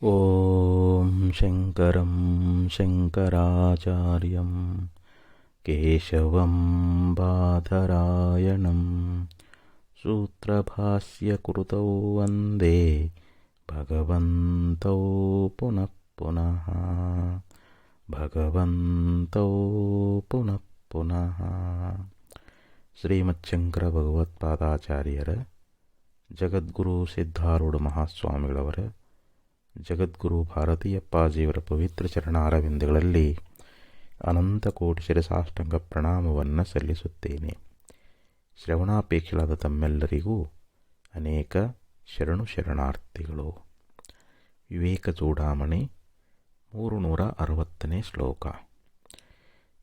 ಓಂ ಶಂಕರಂ ಶಂಕರಾಚಾರ್ಯಂ ಕೇಶವಂ ಬಾದರಾಯಣಂ ಸೂತ್ರಭಾಸ್ಯಕೃತೌ ವಂದೇ ಭಗವಂತೌ ಪುನಃ ಪುನಃ ಭಗವಂತೌ ಪುನಃ ಪುನಃ. ಶ್ರೀಮಚ್ಛಂಕರ ಭಗವತ್ಪಾದಾಚಾರ್ಯರ, ಜಗದ್ಗುರು ಸಿದ್ಧಾರೂಢ ಮಹಾಸ್ವಾಮಿಗಳವರ, ಜಗದ್ಗುರು ಭಾರತೀಯಪ್ಪಾಜಿಯವರ ಪವಿತ್ರ ಚರಣಾರವಿಂದಗಳಲ್ಲಿ ಅನಂತ ಕೋಟಿ ಶಿರಸಾಷ್ಟಾಂಗ ಪ್ರಣಾಮವನ್ನು ಸಲ್ಲಿಸುತ್ತೇನೆ. ಶ್ರವಣಾಪೇಕ್ಷಿಗಳಾದ ತಮ್ಮೆಲ್ಲರಿಗೂ ಅನೇಕ ಶರಣಾರ್ಥಿಗಳು. ವಿವೇಕ ಚೂಡಾಮಣಿ 360ನೇ ಶ್ಲೋಕ.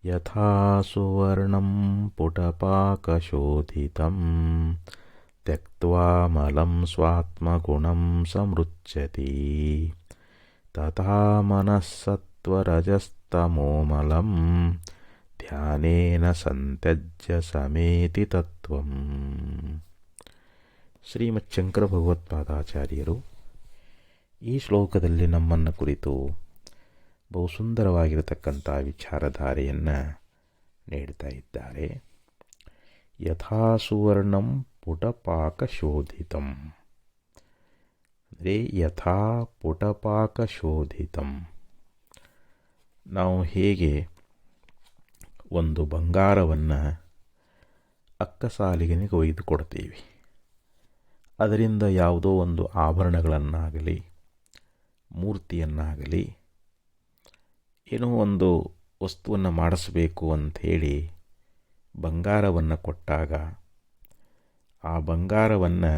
ಯಥಾ ಸುವರ್ಣಂ ಪುಟಪಾಕಶೋಧಿತಂ ತ್ಯಕ್ತ್ವಾ ಮಲಂ ಸ್ವಾತ್ಮಗುಣಂ ಸಮೃಚ್ಯತಿ ತಥಾ ಮನಸ್ಸತ್ವರಜಸ್ತಮೋಮಲಂ ಧ್ಯಾನೇನ ಸಂತ್ಯಜ್ಯ ಸಮೇತಿ ತತ್ವಂ. ಶ್ರೀಮಚ್ಛಂಕರ ಭಗವತ್ಪಾದಾಚಾರ್ಯರು ಈ ಶ್ಲೋಕದಲ್ಲಿ ನಮ್ಮನ್ನು ಕುರಿತು ಬಹು ಸುಂದರವಾಗಿರತಕ್ಕಂಥ ವಿಚಾರಧಾರೆಯನ್ನು ನೀಡ್ತಾ ಇದ್ದಾರೆ. ಯಥಾ ಸುವರ್ಣಂ ಪುಟಪಾಕಶೋಧಿತಂ ಅಂದರೆ ಯಥಾ ಪುಟಪಾಕಶೋಧಿತಂ, ನಾವು ಹೇಗೆ ಒಂದು ಬಂಗಾರವನ್ನು ಅಕ್ಕಸಾಲಿಗನಿಗೆ ಒಯ್ದು ಕೊಡ್ತೀವಿ, ಅದರಿಂದ ಯಾವುದೋ ಒಂದು ಆಭರಣಗಳನ್ನಾಗಲಿ ಮೂರ್ತಿಯನ್ನಾಗಲಿ ಏನೋ ಒಂದು ವಸ್ತುವನ್ನು ಮಾಡಿಸಬೇಕು ಅಂಥೇಳಿ ಬಂಗಾರವನ್ನು ಕೊಟ್ಟಾಗ ಆ ಬಂಗಾರವನ್ನು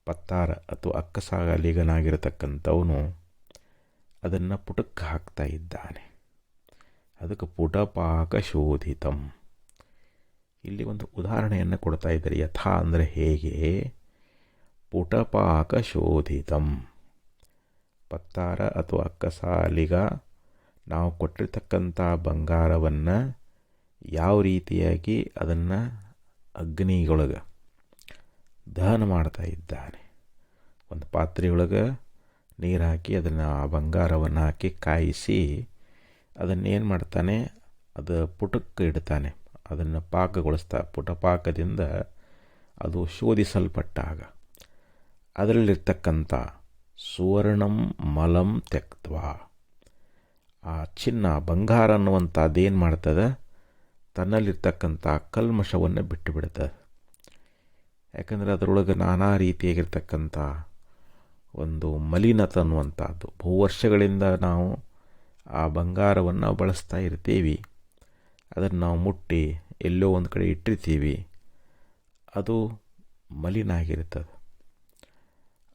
ಪತ್ತಾರ ಅಥವಾ ಅಕ್ಕಸಾಲಿಗನಾಗಿರತಕ್ಕಂಥವನು ಅದನ್ನು ಪುಟಕ್ಕೆ ಹಾಕ್ತಾ ಇದ್ದಾನೆ. ಅದಕ್ಕೆ ಪುಟಪಾಕಶೋಧಿತಂ. ಇಲ್ಲಿ ಒಂದು ಉದಾಹರಣೆಯನ್ನು ಕೊಡ್ತಾ ಇದ್ದಾರೆ. ಯಥಾ ಅಂದರೆ ಹೇಗೆ, ಪುಟಪಾಕಶೋಧಿತಂ, ಪತ್ತಾರ ಅಥವಾ ಅಕ್ಕಸಾಲಿಗ ನಾವು ಕೊಟ್ಟಿರ್ತಕ್ಕಂಥ ಬಂಗಾರವನ್ನು ಯಾವ ರೀತಿಯಾಗಿ ಅದನ್ನು ಅಗ್ನಿಯೊಳಗೆ ದಹನ ಮಾಡ್ತಾ ಇದ್ದಾನೆ. ಒಂದು ಪಾತ್ರೆಯೊಳಗೆ ನೀರು ಹಾಕಿ ಅದನ್ನು ಆ ಬಂಗಾರವನ್ನು ಹಾಕಿ ಕಾಯಿಸಿ ಅದನ್ನೇನು ಮಾಡ್ತಾನೆ, ಅದು ಪುಟಕ್ಕೆ ಇಡ್ತಾನೆ, ಅದನ್ನು ಪಾಕಗೊಳಿಸ್ತಾ ಪುಟಪಾಕದಿಂದ ಅದು ಶೋಧಿಸಲ್ಪಟ್ಟಾಗ ಅದರಲ್ಲಿರ್ತಕ್ಕಂಥ ಸುವರ್ಣಂ ಮಲಂ ತ್ಯಕ್ತ್ವಾ, ಆ ಚಿನ್ನ ಬಂಗಾರ ಅನ್ನುವಂಥದ್ದೇನು ಮಾಡ್ತದೆ, ತನ್ನಲ್ಲಿರ್ತಕ್ಕಂಥ ಕಲ್ಮಶವನ್ನು ಬಿಟ್ಟು ಬಿಡ್ತದೆ. ಯಾಕಂದರೆ ಅದರೊಳಗೆ ನಾನಾ ರೀತಿಯಾಗಿರ್ತಕ್ಕಂಥ ಒಂದು ಮಲಿನತೆ ಅನ್ನುವಂಥದ್ದು, ಬಹು ವರ್ಷಗಳಿಂದ ನಾವು ಆ ಬಂಗಾರವನ್ನು ಬಳಸ್ತಾ ಇರ್ತೀವಿ, ಅದನ್ನು ನಾವು ಮುಟ್ಟಿ ಎಲ್ಲೋ ಒಂದು ಕಡೆ ಇಟ್ಟಿರ್ತೀವಿ, ಅದು ಮಲಿನ ಆಗಿರ್ತದೆ.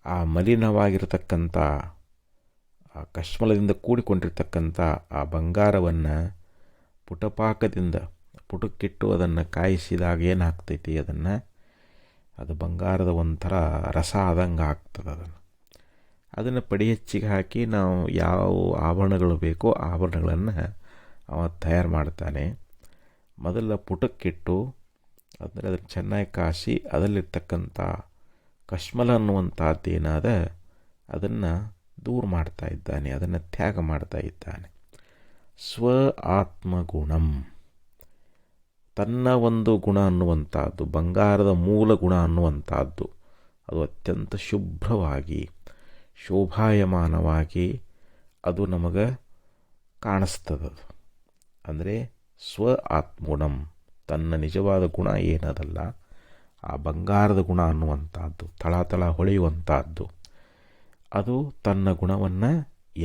ಆ ಮಲಿನವಾಗಿರ್ತಕ್ಕಂಥ ಆ ಕಶ್ಮಲದಿಂದ ಕೂಡಿಕೊಂಡಿರ್ತಕ್ಕಂಥ ಆ ಬಂಗಾರವನ್ನು ಪುಟಪಾಕದಿಂದ ಪುಟಕ್ಕಿಟ್ಟು ಅದನ್ನು ಕಾಯಿಸಿದಾಗ ಏನಾಗ್ತೈತಿ, ಅದು ಬಂಗಾರದ ಒಂಥರ ರಸ ಆದಂಗೆ ಆಗ್ತದೆ. ಅದನ್ನು ಪಡಿ ಹೆಚ್ಚಿಗೆ ಹಾಕಿ ನಾವು ಯಾವ ಆಭರಣಗಳು ಬೇಕೋ ಆಭರಣಗಳನ್ನು ಅವ ತಯಾರು ಮಾಡ್ತಾನೆ. ಮೊದಲ ಪುಟಕ್ಕಿಟ್ಟು ಅಂದರೆ ಅದನ್ನು ಚೆನ್ನಾಗಿ ಕಾಸಿ ಅದರಲ್ಲಿರ್ತಕ್ಕಂಥ ಕಶ್ಮಲ ಅನ್ನುವಂಥದ್ದೇನಾದ ಅದನ್ನು ದೂರ ಮಾಡ್ತಾ ಇದ್ದಾನೆ, ಅದನ್ನು ತ್ಯಾಗ ಮಾಡ್ತಾ ಇದ್ದಾನೆ. ಸ್ವ ಆತ್ಮಗುಣಂ, ತನ್ನ ಒಂದು ಗುಣ ಅನ್ನುವಂಥದ್ದು, ಬಂಗಾರದ ಮೂಲ ಗುಣ ಅನ್ನುವಂಥದ್ದು ಅದು ಅತ್ಯಂತ ಶುಭ್ರವಾಗಿ ಶೋಭಾಯಮಾನವಾಗಿ ಅದು ನಮಗೆ ಕಾಣಿಸ್ತದದು. ಅಂದರೆ ಸ್ವ ಆತ್ಮಗುಣಂ, ತನ್ನ ನಿಜವಾದ ಗುಣ ಏನದಲ್ಲ ಆ ಬಂಗಾರದ ಗುಣ ಅನ್ನುವಂಥದ್ದು, ತಳ ಹೊಳೆಯುವಂಥದ್ದು, ಅದು ತನ್ನ ಗುಣವನ್ನು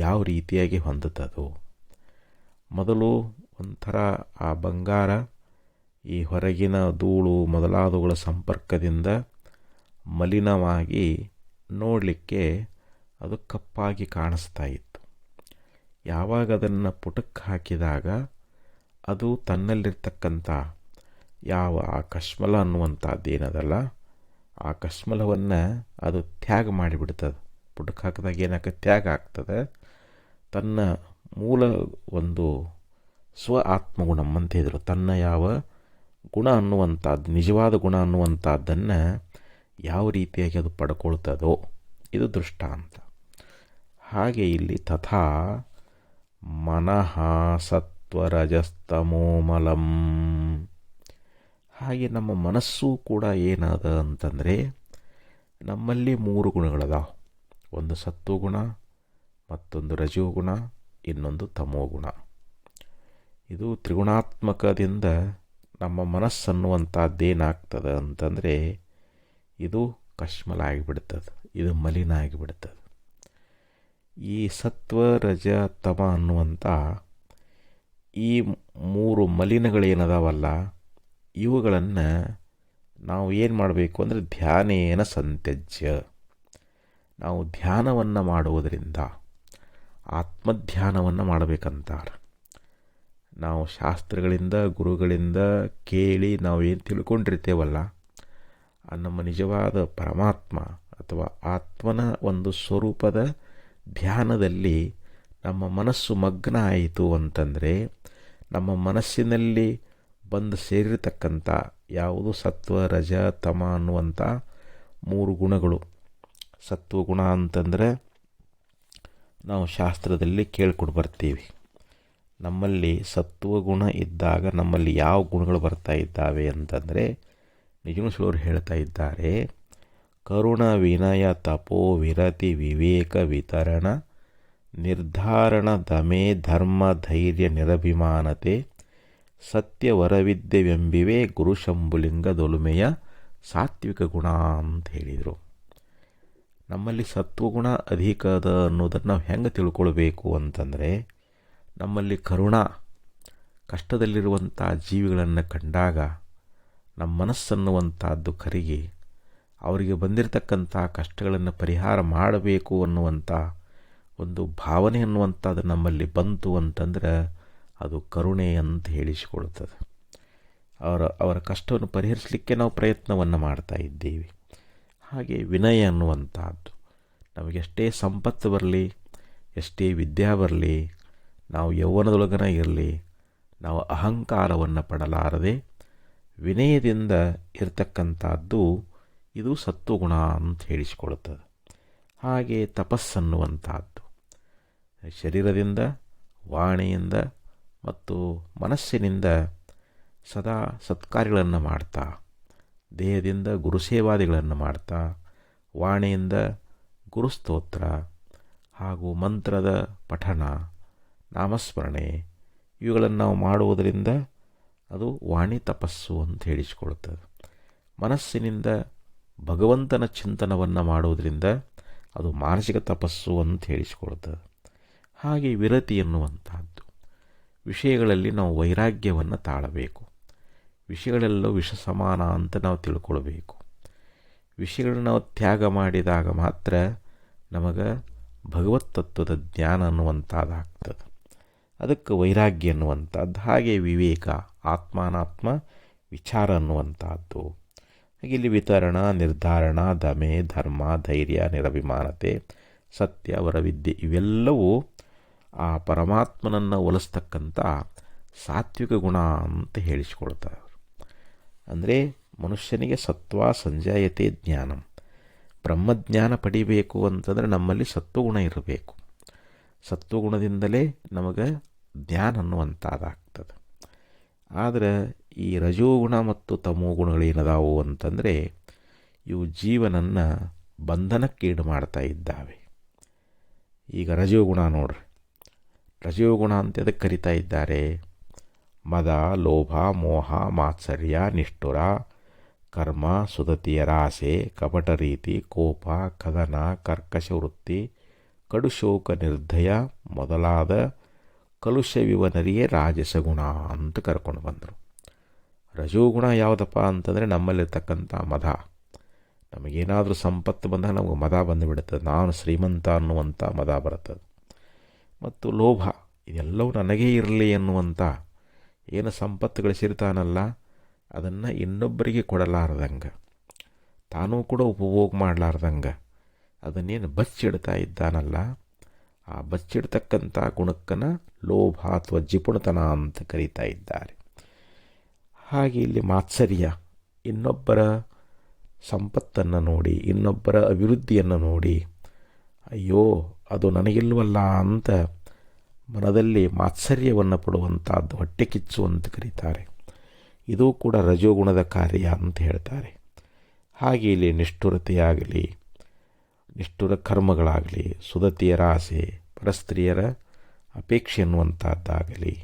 ಯಾವ ರೀತಿಯಾಗಿ ಹೊಂದುತ್ತದೋ. ಮೊದಲು ಒಂಥರ ಆ ಬಂಗಾರ ಈ ಹೊರಗಿನ ಧೂಳು ಮೊದಲಾದವುಗಳ ಸಂಪರ್ಕದಿಂದ ಮಲಿನವಾಗಿ ನೋಡಲಿಕ್ಕೆ ಅದು ಕಪ್ಪಾಗಿ ಕಾಣಿಸ್ತಾ ಇತ್ತು. ಯಾವಾಗ ಅದನ್ನು ಪುಟಕ್ಕೆ ಹಾಕಿದಾಗ ಅದು ತನ್ನಲ್ಲಿರ್ತಕ್ಕಂಥ ಯಾವ ಆ ಕಶ್ಮಲ ಅನ್ನುವಂಥದ್ದೇನದಲ್ಲ ಆ ಕಶ್ಮಲವನ್ನು ಅದು ತ್ಯಾಗ ಮಾಡಿಬಿಡ್ತದೆ. ಪುಟಕ್ಕೆ ಹಾಕಿದಾಗ ಏನಾಗ ತ್ಯಾಗ ಆಗ್ತದೆ. ತನ್ನ ಮೂಲ ಒಂದು ಸ್ವ ಆತ್ಮಗುಣಂ ಅಂತ ಹೇಳಿದರು, ತನ್ನ ಯಾವ ಗುಣ ಅನ್ನುವಂಥದ್ದು, ನಿಜವಾದ ಗುಣ ಅನ್ನುವಂಥದ್ದನ್ನು ಯಾವ ರೀತಿಯಾಗಿ ಅದು ಪಡ್ಕೊಳ್ತದೋ ಇದು ದೃಷ್ಟಾಂತ. ಹಾಗೆ ಇಲ್ಲಿ ತಥಾ ಮನಃ ಸತ್ವರಜಸ್ತಮೋಮಲಂ. ಹಾಗೆ ನಮ್ಮ ಮನಸ್ಸು ಕೂಡ ಏನದ ಅಂತಂದರೆ ನಮ್ಮಲ್ಲಿ 3 ಗುಣಗಳದಾವ. ಒಂದು ಸತ್ವಗುಣ, ಮತ್ತೊಂದು ರಜೋಗುಣ, ಇನ್ನೊಂದು ತಮೋಗುಣ. ಇದು ತ್ರಿಗುಣಾತ್ಮಕದಿಂದ ನಮ್ಮ ಮನಸ್ಸನ್ನುವಂಥದ್ದೇನಾಗ್ತದೆ ಅಂತಂದರೆ ಇದು ಕಶ್ಮಲ ಆಗಿಬಿಡ್ತದೆ, ಇದು ಮಲಿನ ಆಗಿಬಿಡ್ತದೆ. ಈ ಸತ್ವ ರಜ ತಮ ಅನ್ನುವಂಥ ಈ 3 ಮಲಿನಗಳೇನದಾವಲ್ಲ, ಇವುಗಳನ್ನು ನಾವು ಏನು ಮಾಡಬೇಕು ಅಂದರೆ ಧ್ಯಾನೇನ ಸಂತ್ಯಜ್ಯ. ನಾವು ಧ್ಯಾನವನ್ನು ಮಾಡುವುದರಿಂದ, ಆತ್ಮಧ್ಯಾನವನ್ನು ಮಾಡಬೇಕಂತಾರೆ. ನಾವು ಶಾಸ್ತ್ರಗಳಿಂದ ಗುರುಗಳಿಂದ ಕೇಳಿ ನಾವು ಏನು ತಿಳ್ಕೊಂಡಿರ್ತೇವಲ್ಲ, ನಮ್ಮ ನಿಜವಾದ ಪರಮಾತ್ಮ ಅಥವಾ ಆತ್ಮನ ಒಂದು ಸ್ವರೂಪದ ಧ್ಯಾನದಲ್ಲಿ ನಮ್ಮ ಮನಸ್ಸು ಮಗ್ನ ಆಯಿತು ಅಂತಂದರೆ ನಮ್ಮ ಮನಸ್ಸಿನಲ್ಲಿ ಬಂದು ಸೇರಿರ್ತಕ್ಕಂಥ ಯಾವುದು ಸತ್ವ ರಜ ತಮ ಅನ್ನುವಂಥ 3 ಗುಣಗಳು. ಸತ್ವಗುಣ ಅಂತಂದರೆ ನಾವು ಶಾಸ್ತ್ರದಲ್ಲಿ ಕೇಳ್ಕೊಂಡು ಬರ್ತೀವಿ. ನಮ್ಮಲ್ಲಿ ಸತ್ವಗುಣ ಇದ್ದಾಗ ನಮ್ಮಲ್ಲಿ ಯಾವ ಗುಣಗಳು ಬರ್ತಾ ಇದ್ದಾವೆ ಅಂತಂದರೆ ನಿಜಗುಣೇಶ್ವರರು ಹೇಳ್ತಾ ಇದ್ದಾರೆ, ಕರುಣ ವಿನಯ ತಪೋ ವಿರತಿ ವಿವೇಕ ವಿತರಣ ನಿರ್ಧಾರಣ ದಮೆ ಧರ್ಮ ಧೈರ್ಯ ನಿರಭಿಮಾನತೆ ಸತ್ಯವರವಿದ್ಯವೆಂಬಿವೆ ಗುರುಶಂಭುಲಿಂಗದೊಲುಮೆಯ ಸಾತ್ವಿಕ ಗುಣ ಅಂತ ಹೇಳಿದರು. ನಮ್ಮಲ್ಲಿ ಸತ್ವಗುಣ ಅಧಿಕ ಅದ ಅನ್ನೋದನ್ನು ನಾವು ಹೆಂಗೆ ತಿಳ್ಕೊಳ್ಬೇಕು ಅಂತಂದರೆ, ನಮ್ಮಲ್ಲಿ ಕರುಣ, ಕಷ್ಟದಲ್ಲಿರುವಂಥ ಜೀವಿಗಳನ್ನು ಕಂಡಾಗ ನಮ್ಮ ಮನಸ್ಸನ್ನುವಂಥದ್ದು ಕರಗಿ ಅವರಿಗೆ ಬಂದಿರತಕ್ಕಂಥ ಕಷ್ಟಗಳನ್ನು ಪರಿಹಾರ ಮಾಡಬೇಕು ಅನ್ನುವಂಥ ಒಂದು ಭಾವನೆ ಅನ್ನುವಂಥದ್ದು ನಮ್ಮಲ್ಲಿ ಬಂತು ಅಂತಂದ್ರೆ ಅದು ಕರುಣೆ ಅಂತ ಹೇಳಿಸಿಕೊಳ್ತದೆ. ಅವರ ಕಷ್ಟವನ್ನು ಪರಿಹರಿಸಲಿಕ್ಕೆ ನಾವು ಪ್ರಯತ್ನವನ್ನು ಮಾಡ್ತಾ ಇದ್ದೀವಿ. ಹಾಗೆ ವಿನಯ ಅನ್ನುವಂಥದ್ದು, ನಮಗೆಷ್ಟೇ ಸಂಪತ್ತು ಬರಲಿ, ಎಷ್ಟೇ ವಿದ್ಯೆ ಬರಲಿ, ನಾವು ಯೌವನದೊಳಗನ ಇರಲಿ, ನಾವು ಅಹಂಕಾರವನ್ನು ಪಡಲಾರದೆ ವಿನಯದಿಂದ ಇರತಕ್ಕಂಥದ್ದು ಇದು ಸತ್ವಗುಣ ಅಂತ ಹೇಳಿಸಿಕೊಳ್ತದೆ. ಹಾಗೆ ತಪಸ್ಸನ್ನುವಂಥದ್ದು ಶರೀರದಿಂದ, ವಾಣಿಯಿಂದ ಮತ್ತು ಮನಸ್ಸಿನಿಂದ ಸದಾ ಸತ್ಕಾರ್ಯಗಳನ್ನು ಮಾಡ್ತಾ, ದೇಹದಿಂದ ಗುರುಸೇವಾದಿಗಳನ್ನು ಮಾಡ್ತಾ, ವಾಣಿಯಿಂದ ಗುರುಸ್ತೋತ್ರ ಹಾಗೂ ಮಂತ್ರದ ಪಠಣ, ನಾಮಸ್ಮರಣೆ ಇವುಗಳನ್ನು ನಾವು ಮಾಡುವುದರಿಂದ ಅದು ವಾಣಿ ತಪಸ್ಸು ಅಂತ ಹೇಳಿಸಿಕೊಳ್ತದೆ. ಮನಸ್ಸಿನಿಂದ ಭಗವಂತನ ಚಿಂತನವನ್ನು ಮಾಡುವುದರಿಂದ ಅದು ಮಾನಸಿಕ ತಪಸ್ಸು ಅಂತ ಹೇಳಿಸಿಕೊಳ್ತದೆ. ಹಾಗೆ ವಿರತಿ ಎನ್ನುವಂಥದ್ದು, ವಿಷಯಗಳಲ್ಲಿ ನಾವು ವೈರಾಗ್ಯವನ್ನು ತಾಳಬೇಕು. ವಿಷಯಗಳೆಲ್ಲವೂ ವಿಷ ಸಮಾನ ಅಂತ ನಾವು ತಿಳ್ಕೊಳ್ಬೇಕು. ವಿಷಯಗಳನ್ನು ನಾವು ತ್ಯಾಗ ಮಾಡಿದಾಗ ಮಾತ್ರ ನಮಗೆ ಭಗವತ್ ತತ್ವದ ಜ್ಞಾನ ಅನ್ನುವಂಥದ್ದಾಗ್ತದೆ. ಅದಕ್ಕೆ ವೈರಾಗ್ಯ ಅನ್ನುವಂಥದ್ದು. ಹಾಗೆ ವಿವೇಕ, ಆತ್ಮಾನಾತ್ಮ ವಿಚಾರ ಅನ್ನುವಂಥದ್ದು. ಹಾಗೆ ಇಲ್ಲಿ ವಿತರಣ, ನಿರ್ಧಾರಣ, ದಮೆ, ಧರ್ಮ, ಧೈರ್ಯ, ನಿರಭಿಮಾನತೆ, ಸತ್ಯ, ವರವಿದ್ಯೆ ಇವೆಲ್ಲವೂ ಆ ಪರಮಾತ್ಮನನ್ನು ಒಲಿಸ್ತಕ್ಕಂಥ ಸಾತ್ವಿಕ ಗುಣ ಅಂತ ಹೇಳಿಸಿಕೊಳ್ತಾರೆ. ಅಂದರೆ ಮನುಷ್ಯನಿಗೆ ಸತ್ವ ಸಂಜಾಯತೆ ಜ್ಞಾನಂ, ಬ್ರಹ್ಮಜ್ಞಾನ ಪಡಿಬೇಕು ಅಂತಂದರೆ ನಮ್ಮಲ್ಲಿ ಸತ್ವಗುಣ ಇರಬೇಕು. ಸತ್ವಗುಣದಿಂದಲೇ ನಮಗೆ ಜ್ಞಾನ ಅನ್ನುವಂಥದ್ದಾಗ್ತದೆ. ಆದರೆ ಈ ರಜೋಗುಣ ಮತ್ತು ತಮೋಗುಣಗಳೇನದಾವು ಅಂತಂದರೆ ಇವು ಜೀವನನ್ನು ಬಂಧನಕ್ಕೀಡು ಮಾಡ್ತಾ ಇದ್ದಾವೆ. ಈಗ ರಜೋಗುಣ ನೋಡ್ರಿ, ರಜೋಗುಣ ಅಂತ ಅದಕ್ಕೆ ಕರಿತಾ ಇದ್ದಾರೆ. ಮದ, ಲೋಭ, ಮೋಹ, ಮಾತ್ಸರ್ಯ, ನಿಷ್ಠುರ, ಕರ್ಮ, ಸುದತಿಯರ ಆಸೆ, ಕಪಟ ರೀತಿ, ಕೋಪ, ಕದನ, ಕರ್ಕಶ ವೃತ್ತಿ, ಕಡುಶೋಕ, ನಿರ್ದಯ ಮೊದಲಾದ ಕಲುಷವಿವನರಿಯೇ ರಾಜಸಗುಣ ಅಂತ ಕರ್ಕೊಂಡು ಬಂದರು. ರಜೋಗುಣ ಯಾವುದಪ್ಪ ಅಂತಂದರೆ ನಮ್ಮಲ್ಲಿರ್ತಕ್ಕಂಥ ಮದ. ನಮಗೇನಾದರೂ ಸಂಪತ್ತು ಬಂದಾಗ ನಮಗೆ ಮದ ಬಂದುಬಿಡುತ್ತದೆ, ನಾನು ಶ್ರೀಮಂತ ಅನ್ನುವಂಥ ಮದ ಬರುತ್ತದೆ. ಮತ್ತು ಲೋಭ, ಇದೆಲ್ಲವೂ ನನಗೇ ಇರಲಿ ಅನ್ನುವಂಥ, ಏನು ಸಂಪತ್ತು ಗಳಿಸಿರ್ತಾನಲ್ಲ ಅದನ್ನು ಇನ್ನೊಬ್ಬರಿಗೆ ಕೊಡಲಾರ್ದಂಗೆ, ತಾನೂ ಕೂಡ ಉಪಭೋಗ ಮಾಡಲಾರ್ದಂಗೆ ಅದನ್ನೇನು ಬಚ್ಚಿಡ್ತಾ ಇದ್ದಾನಲ್ಲ, ಆ ಬಚ್ಚಿಡ್ತಕ್ಕಂಥ ಗುಣಕ್ಕನ ಲೋಭ ಅಥವಾ ಜಿಪುಣತನ ಅಂತ ಕರೀತಾ ಇದ್ದಾರೆ. ಹಾಗೆ ಇಲ್ಲಿ ಮಾತ್ಸರ್ಯ, ಇನ್ನೊಬ್ಬರ ಸಂಪತ್ತನ್ನು ನೋಡಿ, ಇನ್ನೊಬ್ಬರ ಅಭಿವೃದ್ಧಿಯನ್ನು ನೋಡಿ, ಅಯ್ಯೋ ಅದು ನನಗಿಲ್ವಲ್ಲ ಅಂತ ಮನದಲ್ಲಿ ಮಾತ್ಸರ್ಯವನ್ನು ಪಡುವಂಥದ್ದು, ಹೊಟ್ಟೆ ಕಿಚ್ಚು ಅಂತ ಕರೀತಾರೆ. ಇದು ಕೂಡ ರಜೋಗುಣದ ಕಾರ್ಯ ಅಂತ ಹೇಳ್ತಾರೆ. ಹಾಗೆ ಇಲ್ಲಿ ನಿಷ್ಠುರತೆಯಾಗಲಿ, ನಿಷ್ಠುರ ಕರ್ಮಗಳಾಗಲಿ, ಸುದತಿಯರ ಆಸೆ, ಪರಸ್ತ್ರೀಯರ ಅಪೇಕ್ಷೆ ಎನ್ನುವಂಥದ್ದಾಗಲಿ,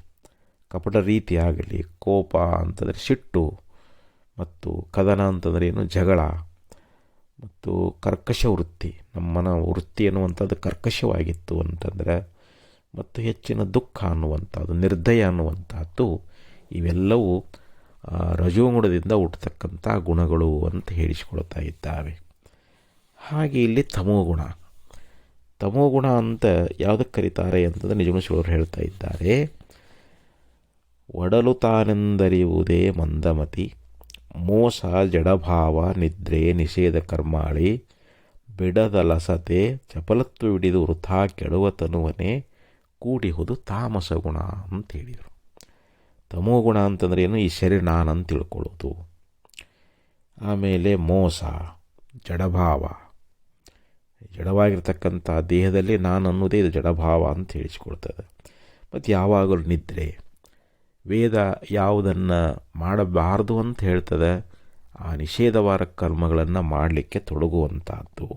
ಕಪಟ ರೀತಿ ಆಗಲಿ, ಕೋಪ ಅಂತಂದರೆ ಸಿಟ್ಟು, ಮತ್ತು ಕದನ ಅಂತಂದರೆ ಏನು ಜಗಳ, ಮತ್ತು ಕರ್ಕಶ ವೃತ್ತಿ, ನಮ್ಮನ ವೃತ್ತಿ ಎನ್ನುವಂಥದ್ದು ಕರ್ಕಶವಾಗಿತ್ತು ಅಂತಂದರೆ, ಮತ್ತು ಹೆಚ್ಚಿನ ದುಃಖ ಅನ್ನುವಂಥದ್ದು, ನಿರ್ದಯ ಅನ್ನುವಂಥದ್ದು, ಇವೆಲ್ಲವೂ ರಜೋಗುಣದಿಂದ ಹುಟ್ಟತಕ್ಕಂಥ ಗುಣಗಳು ಅಂತ ಹೇಳಿಸಿಕೊಳ್ತಾ ಇದ್ದಾವೆ. ಹಾಗೆ ಇಲ್ಲಿ ತಮೋಗುಣ. ತಮೋಗುಣ ಅಂತ ಯಾವುದಕ್ಕೆ ಕರೀತಾರೆ ಅಂತಂದರೆ ನಿಜಗುಣೇಶ್ವರರು ಹೇಳ್ತಾ ಇದ್ದಾರೆ, ಒಡಲು ತಾನೆಂದರಿಯುವುದೇ ಮಂದಮತಿ, ಮೋಸ ಜಡಭಾವ ನಿದ್ರೆ ನಿಷೇಧ ಕರ್ಮಾಳಿ, ಬಿಡದಲಸತೆ ಚಪಲತ್ವ ಹಿಡಿದು ವೃಥಾ ಕೆಡುವ ತನುವನೇ ಕೂಡಿಹುದು ತಾಮಸ ಗುಣ ಅಂತ ಹೇಳಿದರು. ತಮೋಗುಣ ಅಂತಂದ್ರೆ ಏನು? ಈ ಶರೀರ ನಾನಂತ ತಿಳ್ಕೊಳ್ಳೋದು. ಆಮೇಲೆ ಮೋಸ, ಜಡಭಾವ, ಜಡವಾಗಿರ್ತಕ್ಕಂಥ ದೇಹದಲ್ಲಿ ನಾನು ಅನ್ನೋದೇ ಇದು ಜಡಭಾವ ಅಂತ ಹೇಳಿಸ್ಕೊಳ್ತದೆ. ಮತ್ತು ಯಾವಾಗಲೂ ನಿದ್ರೆ, ವೇದ ಯಾವುದನ್ನು ಮಾಡಬಾರ್ದು ಅಂತ ಹೇಳ್ತದೆ ಆ ನಿಷೇಧವಾದ ಕರ್ಮಗಳನ್ನು ಮಾಡಲಿಕ್ಕೆ ತೊಡಗುವಂಥದ್ದು.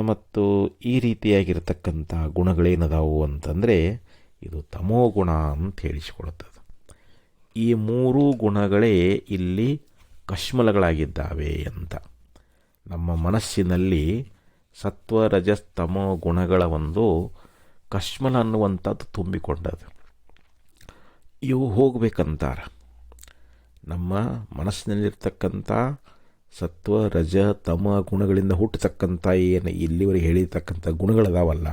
ಮತ್ತು ಈ ರೀತಿಯಾಗಿರ್ತಕ್ಕಂಥ ಗುಣಗಳೇನದಾವು ಅಂತಂದರೆ ಇದು ತಮೋಗುಣ ಅಂತ ಹೇಳಿಸಿಕೊಳ್ಳುತ್ತದೆ. ಈ ಮೂರೂ ಗುಣಗಳೇ ಇಲ್ಲಿ ಕಶ್ಮಲಗಳಾಗಿದ್ದಾವೆ ಅಂತ. ನಮ್ಮ ಮನಸ್ಸಿನಲ್ಲಿ ಸತ್ವ ರಜಸ್ ತಮೋ ಗುಣಗಳ ಒಂದು ಕಶ್ಮಲ ಅನ್ನುವಂಥದ್ದು ತುಂಬಿಕೊಂಡದು. ಇವು ಹೋಗಬೇಕಂತಾರೆ. ನಮ್ಮ ಮನಸ್ಸಿನಲ್ಲಿರ್ತಕ್ಕಂಥ ಸತ್ವ ರಜ ತಮ ಗುಣಗಳಿಂದ ಹುಟ್ಟತಕ್ಕಂಥ ಏನು ಇಲ್ಲಿವರೆಗೆ ಹೇಳಿರ್ತಕ್ಕಂಥ ಗುಣಗಳದಾವಲ್ಲ,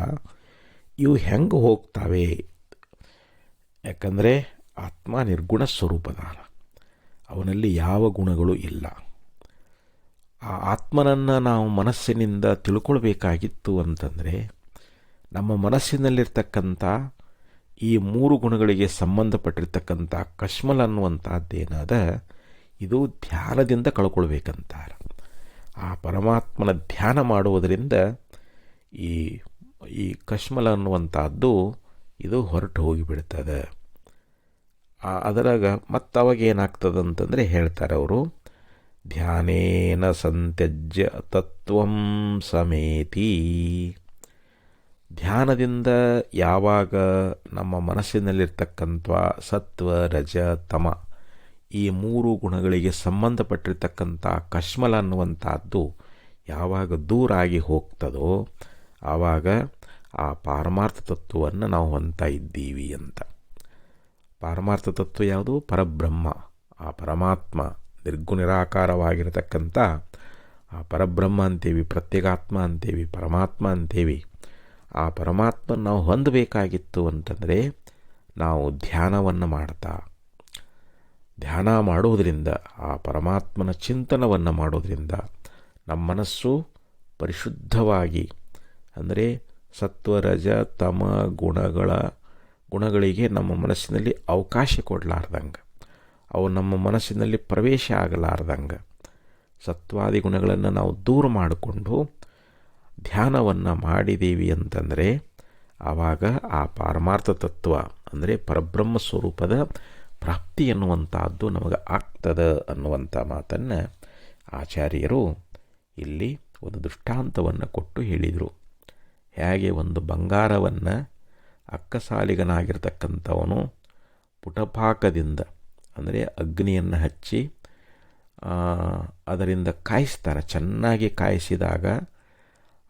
ಇವು ಹೆಂಗೆ ಹೋಗ್ತಾವೆ? ಯಾಕಂದರೆ ಆತ್ಮ ನಿರ್ಗುಣ ಸ್ವರೂಪದಾನ, ಅವನಲ್ಲಿ ಯಾವ ಗುಣಗಳು ಇಲ್ಲ. ಆ ಆತ್ಮನನ್ನು ನಾವು ಮನಸ್ಸಿನಿಂದ ತಿಳ್ಕೊಳ್ಬೇಕಾಗಿತ್ತು ಅಂತಂದರೆ ನಮ್ಮ ಮನಸ್ಸಿನಲ್ಲಿರ್ತಕ್ಕಂಥ ಈ ಮೂರು ಗುಣಗಳಿಗೆ ಸಂಬಂಧಪಟ್ಟಿರ್ತಕ್ಕಂಥ ಕಶ್ಮಲ ಅನ್ನುವಂಥದ್ದೇನಾದ ಇದು ಧ್ಯಾನದಿಂದ ಕಳ್ಕೊಳ್ಬೇಕಂತಾರೆ. ಆ ಪರಮಾತ್ಮನ ಧ್ಯಾನ ಮಾಡುವುದರಿಂದ ಈ ಕಶ್ಮಲ ಅನ್ನುವಂಥದ್ದು ಇದು ಹೊರಟು ಹೋಗಿಬಿಡ್ತದೆ. ಅದರಾಗ ಮತ್ತು ಅವಾಗ ಏನಾಗ್ತದೆ ಅಂತಂದರೆ ಹೇಳ್ತಾರೆ ಅವರು, ಧ್ಯಾನೇನ ಸಂತ್ಯಜ್ಯ ತತ್ವಂ ಸಮೇತಿ. ಧ್ಯಾನದಿಂದ ಯಾವಾಗ ನಮ್ಮ ಮನಸ್ಸಿನಲ್ಲಿರ್ತಕ್ಕಂಥ ಸತ್ವ ರಜ ತಮ ಈ ಮೂರು ಗುಣಗಳಿಗೆ ಸಂಬಂಧಪಟ್ಟಿರ್ತಕ್ಕಂಥ ಕಶ್ಮಲ ಅನ್ನುವಂಥದ್ದು ಯಾವಾಗ ದೂರಾಗಿ ಹೋಗ್ತದೋ ಆವಾಗ ಆ ಪಾರಮಾರ್ಥ ತತ್ವವನ್ನು ನಾವು ಹೊಂದ್ತಾ ಇದ್ದೀವಿ ಅಂತ. ಪಾರಮಾರ್ಥ ತತ್ವ ಯಾವುದು? ಪರಬ್ರಹ್ಮ, ಆ ಪರಮಾತ್ಮ ನಿರ್ಗುಣಿರಾಕಾರವಾಗಿರತಕ್ಕಂಥ ಆ ಪರಬ್ರಹ್ಮ ಅಂತೇವಿ, ಪ್ರತ್ಯೇಗಾತ್ಮ ಅಂತೇವಿ, ಪರಮಾತ್ಮ ಅಂತೇವಿ. ಆ ಪರಮಾತ್ಮ ನಾವು ಹೊಂದಬೇಕಾಗಿತ್ತು ಅಂತಂದರೆ ನಾವು ಧ್ಯಾನವನ್ನು ಮಾಡ್ತಾ, ಧ್ಯಾನ ಮಾಡೋದರಿಂದ, ಆ ಪರಮಾತ್ಮನ ಚಿಂತನವನ್ನು ಮಾಡೋದರಿಂದ ನಮ್ಮ ಮನಸ್ಸು ಪರಿಶುದ್ಧವಾಗಿ, ಅಂದರೆ ಸತ್ವರಜ ತಮ ಗುಣಗಳಿಗೆ ನಮ್ಮ ಮನಸ್ಸಿನಲ್ಲಿ ಅವಕಾಶ ಕೊಡಲಾರ್ದಂಗೆ, ಅವು ನಮ್ಮ ಮನಸ್ಸಿನಲ್ಲಿ ಪ್ರವೇಶ ಆಗಲಾರ್ದಂಗೆ ಸತ್ವಾದಿ ಗುಣಗಳನ್ನು ನಾವು ದೂರ ಮಾಡಿಕೊಂಡು ಧ್ಯಾನವನ್ನು ಮಾಡಿದ್ದೀವಿ ಅಂತಂದರೆ ಆವಾಗ ಆ ಪಾರಮಾರ್ಥ ತತ್ವ ಅಂದರೆ ಪರಬ್ರಹ್ಮ ಸ್ವರೂಪದ ಪ್ರಾಪ್ತಿ ಎನ್ನುವಂಥದ್ದು ನಮಗೆ ಆಗ್ತದೆ ಅನ್ನುವಂಥ ಮಾತನ್ನು ಆಚಾರ್ಯರು ಇಲ್ಲಿ ಒಂದು ದೃಷ್ಟಾಂತವನ್ನು ಕೊಟ್ಟು ಹೇಳಿದರು. ಹೇಗೆ ಒಂದು ಬಂಗಾರವನ್ನು ಅಕ್ಕಸಾಲಿಗನಾಗಿರ್ತಕ್ಕಂಥವನು ಪುಟಪಾಕದಿಂದ ಅಂದರೆ ಅಗ್ನಿಯನ್ನು ಹಚ್ಚಿ ಅದರಿಂದ ಕಾಯಿಸ್ತಾನೆ. ಚೆನ್ನಾಗಿ ಕಾಯಿಸಿದಾಗ